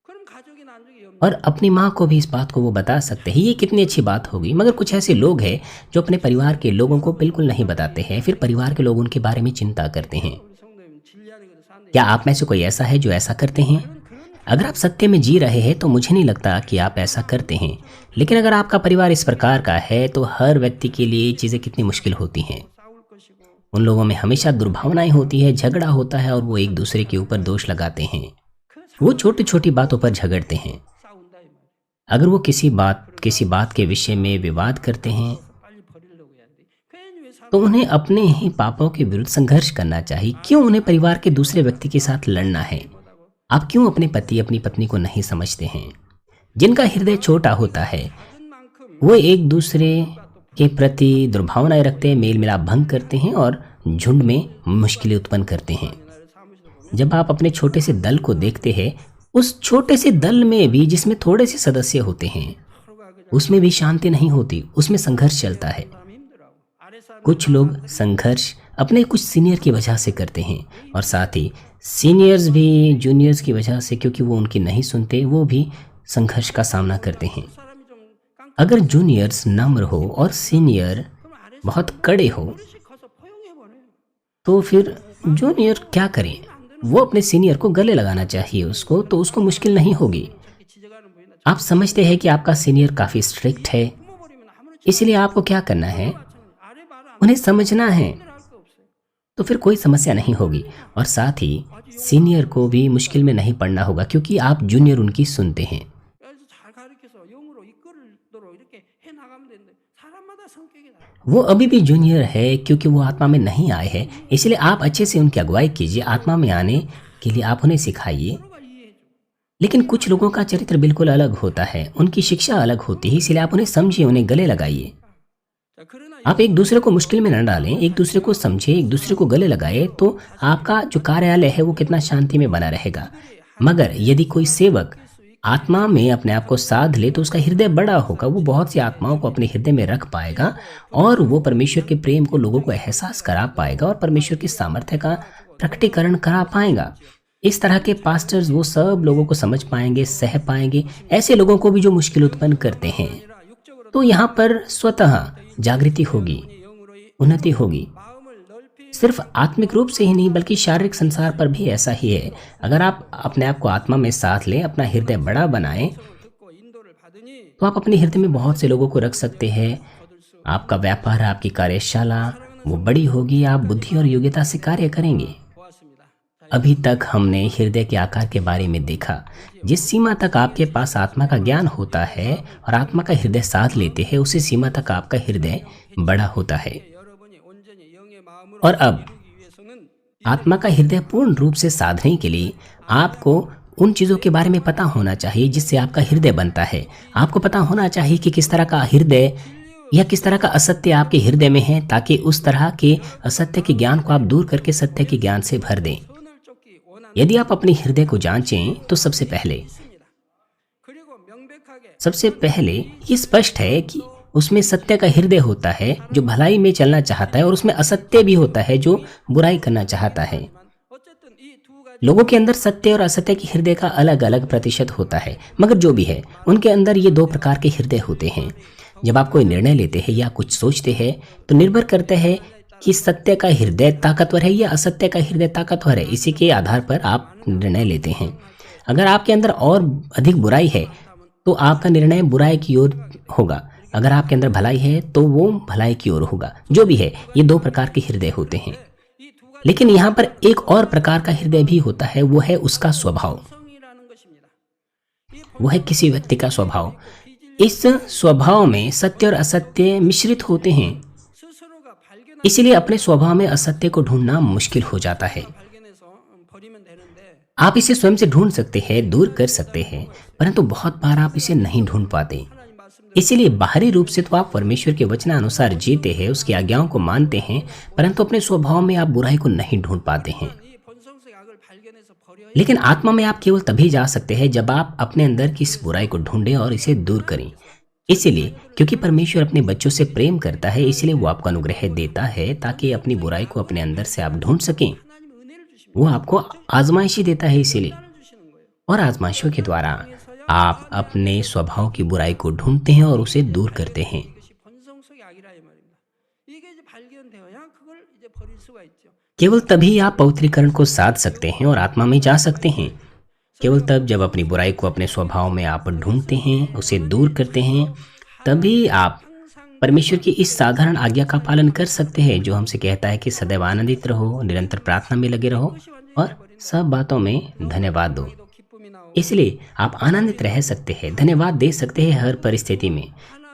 그럼 가족이 나중에 염려. और अपनी माँ को भी इस बात को वो बता सकते हैं। ये कितनी अच्छी बात होगी। मगर कुछ ऐसे लोग हैं जो अपने परिवार के लोगों को बिल्कुल नहीं बताते हैं, फिर परिवार के लोग उनके बारे में चिंता करते हैं। 우리 성도님 진리하는 것도 사는데 क्या आप में से कोई ऐसा है जो ऐसा करते हैं? अगर आप सत्य में जी रहे हैं तो मुझे नहीं लगता कि आप ऐसा करते हैं। लेकिन अगर आपका परिवार इस प्रकार का है तो हर व्यक्ति के लिए चीज़ें कितनी मुश्किल होती हैं। 싸울 것이고 उन लोगों में हमेशा दुर्भावनाएं होती है, झगड़ा होता है और वो एक दूसरे के ऊपर दोष लगाते हैं। 그 वो छोटी छोटी बातों पर झगड़ते हैं। 싸운다 이 말이에요. अगर वो किसी बात के विषय में विवाद करते हैं 빨리 버리려고 해야 돼. 괜히 왜 싸우? तो उन्हें अपने ही पापों के विरुद्ध संघर्ष करना चाहिए। क्यों उन्हें परिवार के दूसरे व्यक्ति के साथ लड़ना है? आप क्यों अपने पति अपनी पत्नी को नहीं समझते हैं? जिनका हृदय छोटा होता है 작은 만큼 वो एक दूसरे के प्रति दुर्भावनाएं रखते हैं, मेल मिलाप भंग करते हैं और झुंड में मुश्किलें उत्पन्न करते हैं। 나를 사무실에 보면 जब आप अपने छोटे से दल को देखते हैं, उस छोटे से दल में भी जिसमें थोड़े से सदस्य होते हैं, 서로가 그냥 उसमें भी शांति नहीं होती, उसमें संघर्ष चलता है। 사람 힘들어하고 아래 사람 कुछ लोग संघर्ष अपने कुछ सीनियर की वजह से करते हैं और साथ ही सीनियर्स भी जूनियर्स की वजह से, क्योंकि वो उनकी नहीं सुनते, वो भी संघर्ष का सामना करते हैं। 사람이 좀 깡 अगर जूनियर्स नम्र हो और सीनियर 그럼 아래 बहुत कड़े हो 사람씩 가서 포용해 버려요. तो फिर जूनियर क्या करें? वो अपने सीनियर को गले लगाना चाहिए उसको, तो उसको मुश्किल नहीं होगी। 저렇게 지져가는 보이나 आप समझते हैं कि आपका सीनियर काफ़ी स्ट्रिक्ट है, 품어버리면 아무렇지 इसलिए आपको क्या करना है? 마찬가지. 아래 말을 안 उन्हें समझना है, 할거 없어요. तो फिर कोई समस्या नहीं होगी। और साथ ही सीनियर को भी मुश्किल में नहीं पड़ना होगा, क्योंकि आप जूनियर उनकी सुनते हैं। 그래서 잘 가르쳐서 영으로 이끌도록 이렇게 해 나가면 되는데 사람마다 성격이 달라요. वो अभी भी जूनियर है क्योंकि वो आत्मा में नहीं आए हैं, इसलिए आप अच्छे से उनकी अगुवाई कीजिए। आत्मा में आने के लिए आप उन्हें सिखाइए। 서로가 이해해 줘. लेकिन कुछ लोगों का चरित्र बिल्कुल अलग होता है, उनकी शिक्षा अलग होती है, इसलिए आप उन्हें समझिए, उन्हें गले लगाइए। 자, 그러나 आप एक दूसरे को मुश्किल में न डालें, एक दूसरे को समझे, एक दूसरे को गले लगाए, तो आपका जो कार्यालय है वो कितना शांति में बना रहेगा। मगर यदि कोई सेवक आत्मा में अपने आप को साध ले तो उसका हृदय बड़ा होगा, वो बहुत सी आत्माओं को अपने हृदय में रख पाएगा और वो परमेश्वर के प्रेम को लोगों को एहसास करा पाएगा और परमेश्वर की सामर्थ्य का प्रकटीकरण करा पाएगा। इस तरह के पास्टर्स वो सब लोगों को समझ पाएंगे, सह पाएंगे, ऐसे लोगों को भी जो मुश्किल उत्पन्न करते हैं। 아니라 육적으로 तो यहाँ पर स्वतः जागृति होगी, 영으로 이 उन्नति होगी। 마음을 넓히 सिर्फ आत्मिक रूप से ही नहीं बल्कि शारीरिक संसार पर भी ऐसा ही है। अगर आप अपने आप को आत्मा में साथ लें, अपना हृदय बड़ा बनाएं, 듣고 인도를 받으니 तो आप अपने हृदय में बहुत से लोगों को रख सकते हैं। आपका व्यापार, आपकी कार्यशाला वो बड़ी होगी, आप बुद्धि और योग्यता से कार्य करेंगे। 보았습니다. 자, अभी तक हमने हृदय के आकार के बारे में देखा। जिस सीमा तक आपके पास आत्मा का ज्ञान होता है और आत्मा का हृदय साथ लेते हैं, उसी सीमा तक आपका हृदय बड़ा होता है। 여러분이 온전히 영의 마음으로 और अब 이루기 위해서는 आत्मा का हृदय पूर्ण रूप से साधने के लिए आपको उन चीज़ों के बारे में पता होना चाहिए जिससे आपका हृदय बनता है। आपको पता होना चाहिए कि किस तरह का हृदय या किस तरह का असत्य आपके हृदय में है, ताकि उस तरह के असत्य के ज्ञान को आप दूर करके सत्य के ज्ञान से भर दें। 선을 쫓기 원하는 यदि आप अपने हृदय को जांचें तो सबसे पहले 있습니다. 그리고 명백하게 ये स्पष्ट है कि उसमें सत्य का हृदय होता है जो भलाई में चलना चाहता है, और उसमें असत्य भी होता है जो बुराई करना चाहता है। 어쨌든 이 두 가지 लोगों के अंदर सत्य और असत्य के हृदय का अलग अलग प्रतिशत होता है, मगर जो भी है उनके अंदर ये दो प्रकार के हृदय होते हैं। जब आप कोई निर्णय लेते हैं या कुछ सोचते हैं तो निर्भर करता है कि सत्य का हृदय ताकतवर है या असत्य का हृदय ताकतवर है। इसी के आधार पर आप निर्णय लेते हैं। अगर आपके अंदर और अधिक बुराई है तो आपका निर्णय बुराई की ओर होगा, अगर आपके अंदर भलाई है तो वो भलाई की ओर होगा। जो भी है, ये दो प्रकार के हृदय होते हैं। 이 두 가지 लेकिन यहाँ पर एक और प्रकार का हृदय भी होता है, वो है उसका स्वभाव, 성이라는 것입니다. वो है किसी व्यक्ति का स्वभाव। इस स्वभाव में सत्य और असत्य मिश्रित होते हैं, 스스로가 발견한 इसलिए अपने स्वभाव में असत्य को ढूंढना मुश्किल हो जाता है। 발견해서 버리면 되는데 आप इसे स्वयं से ढूंढ सकते हैं, दूर कर सकते हैं, परंतु बहुत बार आप इसे नहीं ढूंढ पाते। 하나님 말씀대로 इसीलिए बाहरी रूप से तो आप परमेश्वर के वचनानुसार जीते हैं, उसकी आज्ञाओं को मानते हैं, परंतु अपने स्वभाव में आप बुराई को नहीं ढूंढ पाते हैं। 이 본성적 악을 발견해서 버려야 लेकिन आत्मा में आप केवल तभी जा सकते हैं जब आप अपने अंदर की इस बुराई को ढूंढें और इसे दूर करें। इसीलिए क्योंकि परमेश्वर अपने बच्चों से प्रेम करता है, इसलिए वो आपको अनुग्रह देता है ताकि अपनी बुराई को अपने अंदर से आप ढूंढ सकें। 하나님 은혜를 주십니다. वो आपको आजमाइशी देता है इसीलिए, 주시는 거예요. और आजमाइशों के द्वारा आप अपने स्वभाव की बुराई को ढूंढते हैं और उसे दूर करते हैं। 이것이 본성적인 악이라 이 말입니다. 이게 이제 발견되어야 그걸 이제 버릴 수가 있죠. केवल तभी आप पवित्रीकरण को साध सकते हैं और आत्मा में जा सकते हैं। केवल तब जब अपनी बुराई को अपने स्वभाव में आप ढूंढते हैं, उसे दूर करते हैं, तभी आप परमेश्वर की इस साधारण आज्ञा का पालन कर सकते हैं जो हमसे कहता है कि सदैव आनंदित रहो, निरंतर प्रार्थना में लगे रहो और सब बातों में धन्यवाद दो। 또 기쁨이 나오고 इसलिए आप आनंदित रह सकते हैं, धन्यवाद दे सकते हैं हर परिस्थिति में।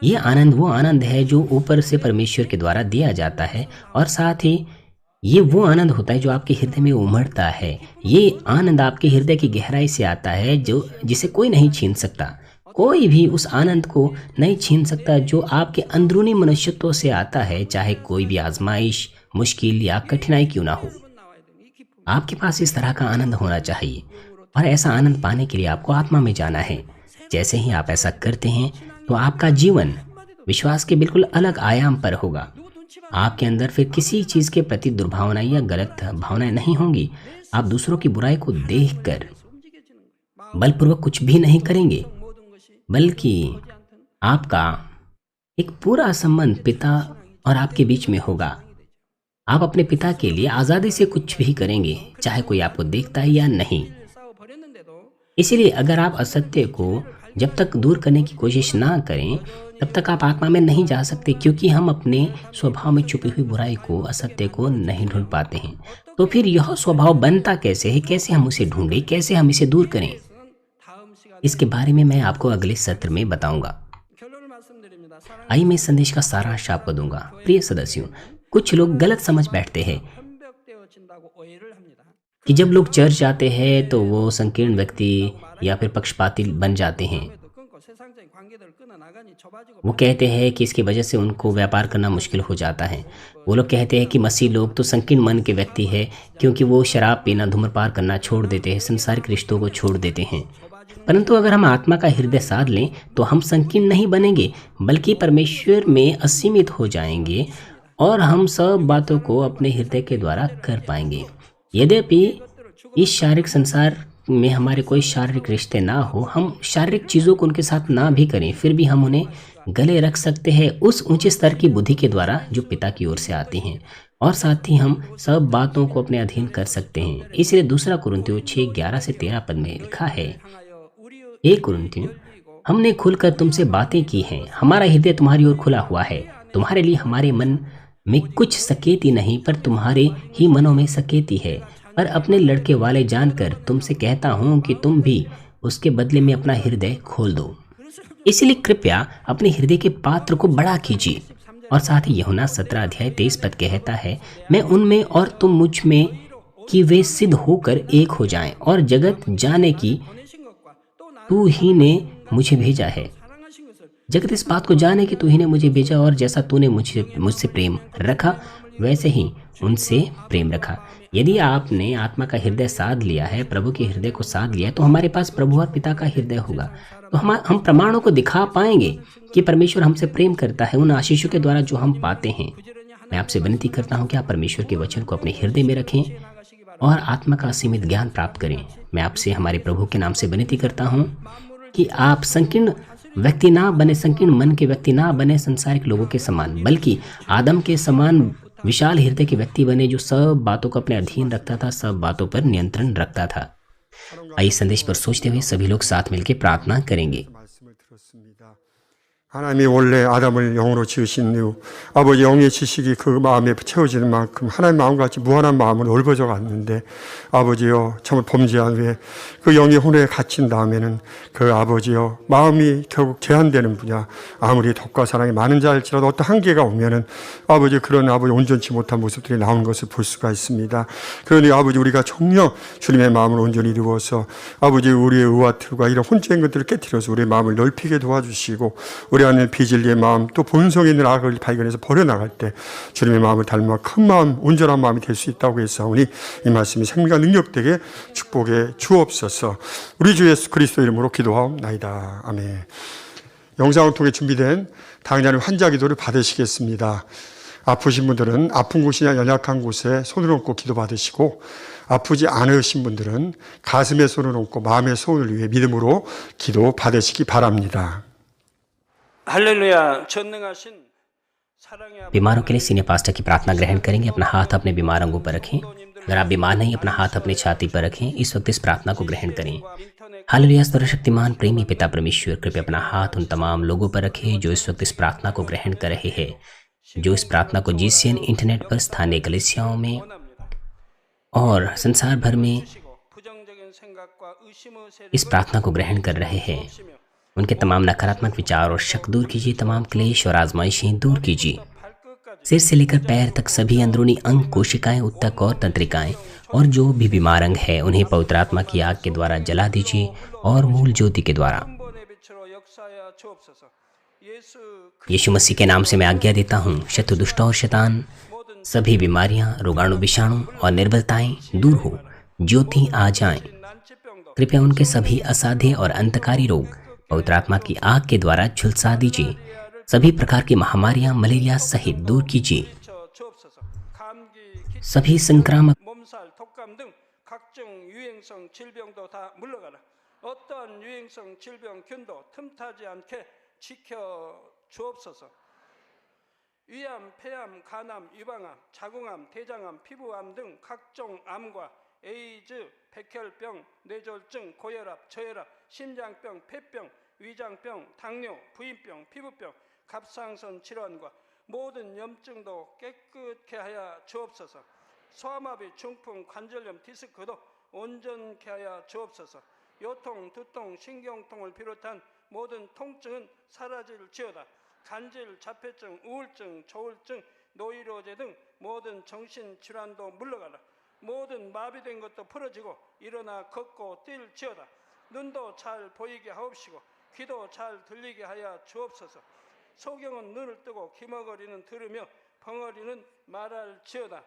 ये आनंद वो आनंद है जो ऊपर से परमेश्वर के द्वारा दिया जाता है, और साथ ही ये वो आनंद होता है जो आपके हृदय में उमड़ता है। ये आनंद आपके हृदय की गहराई से आता है, जो जिसे कोई नहीं छीन सकता। कोई भी उस आनंद को नहीं छीन सकता जो आपके अंदरूनी मनुष्यत्व से आता है, चाहे कोई भी आजमाइश, मुश्किल या कठिनाई क्यों ना हो। 나와야 되는 이 기쁨. आपके पास इस तरह का आनंद होना चाहिए, और ऐसा आनंद पाने के लिए आपको आत्मा में जाना है। जैसे ही आप ऐसा करते हैं तो आपका जीवन विश्वास के बिल्कुल अलग आयाम पर होगा। आपके अंदर फिर किसी चीज के प्रति दुर्भावनाएं या गलत भावनाएं नहीं होंगी। आप दूसरों की बुराई को देखकर 움직여지는 거예요. बलपूर्वक कुछ भी नहीं करेंगे, 모든 것이 बल्कि आपका एक पूरा संबंध पिता और आपके बीच में होगा। आप अपने पिता के लिए आज़ादी से कुछ भी करेंगे, चाहे कोई आपको देखता है या नहीं। 싸워 버렸는데도 इसीलिए अगर आप असत्य को जब तक दूर करने की कोशिश ना करें, तब तक आप आत्मा में नहीं जा सकते, क्योंकि हम अपने स्वभाव में छुपी हुई बुराई को, असत्य को नहीं ढूंढ पाते हैं। तो फिर यह स्वभाव बनता कैसे है, कैसे हम उसे ढूंढें, कैसे हम इसे दूर करें, 다음 시간에 इसके बारे में मैं आपको अगले सत्र में बताऊंगा। 결론을 말씀드립니다. 사랑 आइए मैं इस संदेश का सारांश आपको दूंगा। प्रिय सदस्यों, कुछ लोग गलत समझ बैठते हैं 편벽되어진다고 오해를 합니다. कि जब लोग चर्च जाते हैं तो वो संकीर्ण व्यक्ति या फिर पक्षपाती बन जाते हैं। 도 끊고 세상적인 관계들을 끊어 나가니 좁아지고 वो कहते हैं कि इसकी वजह से उनको व्यापार करना मुश्किल हो जाता है। वो लोग कहते हैं कि मसीह लोग तो संकीर्ण मन के व्यक्ति है, क्योंकि वो शराब पीना, धूम्रपान करना छोड़ देते हैं, संसारिक रिश्तों को छोड़ देते हैं। परंतु अगर हम आत्मा का हृदय साध लें तो हम संकीर्ण नहीं बनेंगे, बल्कि परमेश्वर में असीमित हो जाएंगे और हम सब बातों को अपने हृदय के द्वारा कर पाएंगे। यद्यपि इस शारीरिक संसार में हमारे कोई शारीरिक रिश्ते ना हो, हम शारीरिक चीज़ों को उनके साथ ना भी करें, फिर भी हम उन्हें गले रख सकते हैं उस ऊंचे स्तर की बुद्धि के द्वारा जो पिता की ओर से आती हैं, और साथ ही हम सब बातों को अपने अधीन कर सकते हैं। इसलिए दूसरा कुरिन्थियों 6:11-13 पद में लिखा है, 향하여 우리 हे कुरिन्थियों, हमने खुलकर तुमसे बातें की हैं, हमारा हृदय तुम्हारी ओर खुला हुआ है। तुम्हारे लिए हमारे मन में कुछ सकेती नहीं, पर तुम्हारे ही मनों में सकेती है। पर अपने लड़के वाले जानकर तुमसे कहता हूँ कि तुम भी उसके बदले में अपना हृदय खोल दो। इसलिए कृपया अपने हृदय के पात्र को बड़ा कीजिए। और साथ ही यूहन्ना 17:23 पद कहता है, मैं उनमें और तुम मुझ में कि वे सिद्ध होकर एक हो जाएं और जगत जाने की 보내신 것과 또 나를 तू ही ने मुझे भेजा है। 사랑하신 것을 जगत इस बात को जाने कि तू ही ने मुझे भेजा और जैसा तूने मुझसे प्रेम रखा वैसे ही उनसे प्रेम रखा। यदि आपने आत्मा का हृदय साध लिया है, प्रभु के हृदय को साध लिया है, तो हमारे पास प्रभु और पिता का हृदय होगा। तो हम प्रमाणों को दिखा पाएंगे कि परमेश्वर हमसे प्रेम करता है उन आशीषों के द्वारा जो हम पाते हैं। मैं आपसे विनती करता हूँ कि आप परमेश्वर के वचन को अपने हृदय में रखें और आत्मा का असीमित ज्ञान प्राप्त करें। मैं आपसे हमारे प्रभु के नाम से विनती करता हूँ कि आप संकीर्ण व्यक्ति ना बने, संकीर्ण मन के व्यक्ति ना बने संसारिक लोगों के समान, बल्कि आदम के समान विशाल हृदय के व्यक्ति बने जो सब बातों को अपने अधीन रखता था, सब बातों पर नियंत्रण रखता था। आइए संदेश पर सोचते हुए सभी लोग साथ मिलकर प्रार्थना करेंगे। 하나님이 원래 아담을 영으로 지으신 이후 아버지 영의 지식이 그 마음에 채워지는 만큼 하나님 마음과 같이 무한한 마음으로 넓어져 갔는데 아버지여 정말 범죄한 후에 그 영의 혼에 갇힌 다음에는 그 아버지여 마음이 결국 제한되는 분야 아무리 덕과 사랑이 많은 자일지라도 어떤 한계가 오면은 아버지 그런 아버지 온전치 못한 모습들이 나오는 것을 볼 수가 있습니다. 그러니 아버지 우리가 정녕 주님의 마음을 온전히 이루어서 아버지 우리의 의와 틀과 이런 혼재인 것들을 깨뜨려서 우리의 마음을 넓히게 도와주시고 우리 안에 비진리의 마음 또 본성에 있는 악을 발견해서 버려나갈 때 주님의 마음을 닮아 큰 마음 온전한 마음이 될 수 있다고 했사오니 이 말씀이 생명과 능력되게 축복해 주옵소서. 우리 주 예수 그리스도 이름으로 기도하옵나이다. 아멘. 영상을 통해 준비된 당장의 환자 기도를 받으시겠습니다. 아프신 분들은 아픈 곳이나 연약한 곳에 손을 얹고 기도 받으시고 아프지 않으신 분들은 가슴에 손을 얹고 마음의 소원을 위해 믿음으로 기도 받으시기 바랍니다. 할렐루야. 전능하신 사랑의 아버지, बीमारों के लिए सीनियर पास्टर की प्रार्थना ग्रहण करेंगे। अपना हाथ अपने बीमार अंगों पर रखें। अगर आप बीमार नहीं, अपना हाथ अपनी छाती पर रखें। इस वक्त इस प्रार्थना को ग्रहण करें। हालेलुया। सर्वशक्तिमान प्रेमी पिता परमेश्वर कृपया अपना हाथ उन तमाम लोगों पर रखें जो इस वक्त इस प्रार्थना को ग्रहण कर रहे हैं, जो इस प्रार्थना को GCN इंटरनेट पर स्थानीय कलीसियाओं में और संसार भर में इस प्रार्थना को ग्रहण कर रहे हैं। उनके तमाम नकारात्मक विचार और शक दूर कीजिए, तमाम क्लेश और आजमाइशें दूर कीजिए। सिर से लेकर पैर तक सभी अंदरूनी अंग, कोशिकाएं, ऊतक और तंत्रिकाएं और जो भी बीमार अंग है उन्हें पवित्र आत्मा की आग के द्वारा जला दीजिए और मूल ज्योति के द्वारा। यीशु मसीह के नाम से मैं आज्ञा देता हूँ, शत्रु, दुष्ट और शैतान, सभी बीमारियां, रोगाणु, विषाणु और निर्बलताएं दूर हो, ज्योति आ जाएं। कृपया उनके सभी असाध्य और अंतकारी रोग पवित्र आत्मा की आग के द्वारा झुलसा दीजिए। सभी प्रकार की महामारियां, मलेरिया सहित दूर कीजिए। सभी संक्रामक 몸살, 독감 등 각종 유행성 질병도 다 물러가라. 어떠한 유행성 질병균도 틈타지 않게 지켜 주옵소서. 위암, 폐암, 간암, 유방암, 자궁암, 대장암, 피부암 등 각종 암과 에이즈, 백혈병, 뇌졸중, 고혈압, 저혈압, 심장병, 폐병, 위장병, 당뇨, 부인병, 피부병, 갑상선 질환과 모든 염증도 깨끗게 하여 주옵소서. 소아마비, 중풍, 관절염, 디스크도 온전케 하여 주옵소서. 요통, 두통, 신경통을 비롯한 모든 통증은 사라질지어다. 간질, 자폐증, 우울증, 조울증, 노이로제 등 모든 정신질환도 물러가라. 모든 마비된 것도 풀어지고 일어나 걷고 뛸지어다. 눈도 잘 보이게 하옵시고 귀도 잘 들리게 하여 주옵소서. 소경은 눈을 뜨고 기머거리는 들으며 벙어리는 말할지어다.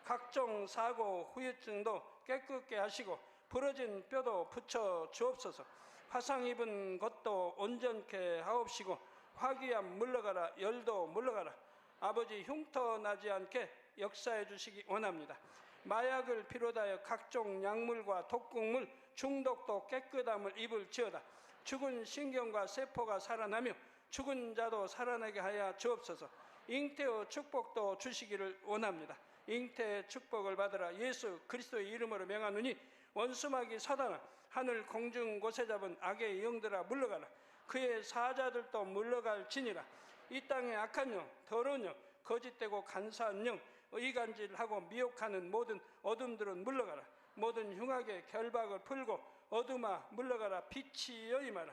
각종 사고, 후유증도 깨끗게 하시고 부러진 뼈도 붙여 주옵소서. 화상 입은 것도 온전케 하옵시고 화기암 물러가라. 열도 물러가라. 아버지 흉터 나지 않게 역사해 주시기 원합니다. 마약을 비롯하여 각종 약물과 독극물, 중독도 깨끗함을 입을지어다. 죽은 신경과 세포가 살아나며 죽은 자도 살아나게 하여 주옵소서. 잉태의 축복도 주시기를 원합니다. 잉태의 축복을 받으라. 예수 그리스도의 이름으로 명하노니 원수마귀 사단아, 하늘 공중 곳에 잡은 악의 영들아 물러가라. 그의 사자들도 물러갈지니라. 이 땅의 악한 영, 더러운 영, 거짓되고 간사한 영, 의간질하고 미혹하는 모든 어둠들은 물러가라. 모든 흉악의 결박을 풀고 어둠아 물러가라. 빛이여 임하라.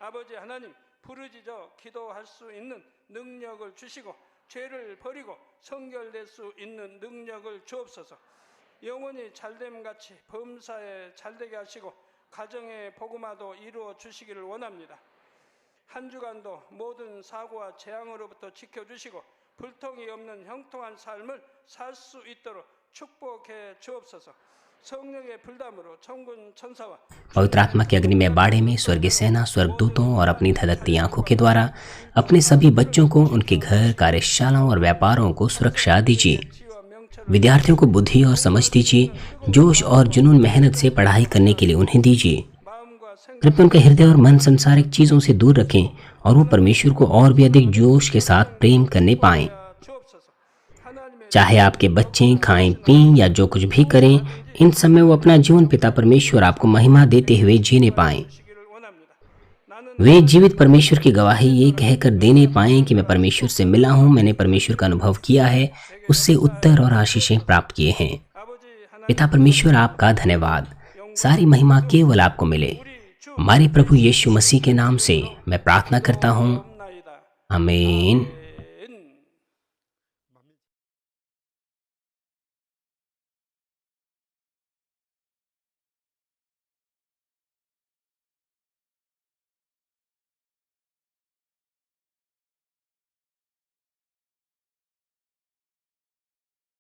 아버지 하나님, 부르짖어 기도할 수 있는 능력을 주시고 죄를 버리고 성결될 수 있는 능력을 주옵소서. 영원히 잘됨같이 범사에 잘되게 하시고 가정의 복음화도 이루어 주시기를 원합니다. 한 주간도 모든 사고와 재앙으로부터 지켜주시고 불통이 없는 형통한 삶을 살 수 있도록 축복해 주옵소서. 성령의 불담으로 천군 천사와 पवित्र आत्मा के अग्नि में बाड़े में स्वर्गीय सेना स्वर्गदूतों और अपनी धधकती आंखों के द्वारा अपने सभी बच्चों को, उनके घर, कार्यशालाओं और व्यापारों को सुरक्षा दीजिए। 지와 명철 विद्यार्थियों को बुद्धि और समझ दीजिए। जोश और जुनून मेहनत से पढ़ाई करने के लिए उन्हें दीजिए। 마음과 생각 कृपया उनका हृदय और मन संसारिक चीजों से दूर रखें और वो परमेश्वर को और भी अधिक जोश के साथ प्रेम करने पाएं। 주옵소서. 하나님의 चाहे आपके बच्चे खाएं पीं या जो कुछ भी करें, इन सब में वो अपना जीवन पिता परमेश्वर आपको महिमा देते हुए जीने पाएं। 주시기를 원합니다. 나는 वे जीवित परमेश्वर की गवाही ये कहकर देने पाएं कि मैं परमेश्वर से मिला हूँ, मैंने परमेश्वर का अनुभव किया है, उससे उत्तर और आशीषें प्राप्त किए हैं। 아버지 하나님 पिता परमेश्वर आपका धन्यवाद। सारी महिमा केवल आपको मिले। 우리 주 हमारे प्रभु यीशु मसीह के नाम से मैं प्रार्थना करता हूँ। 나이다. आमीन।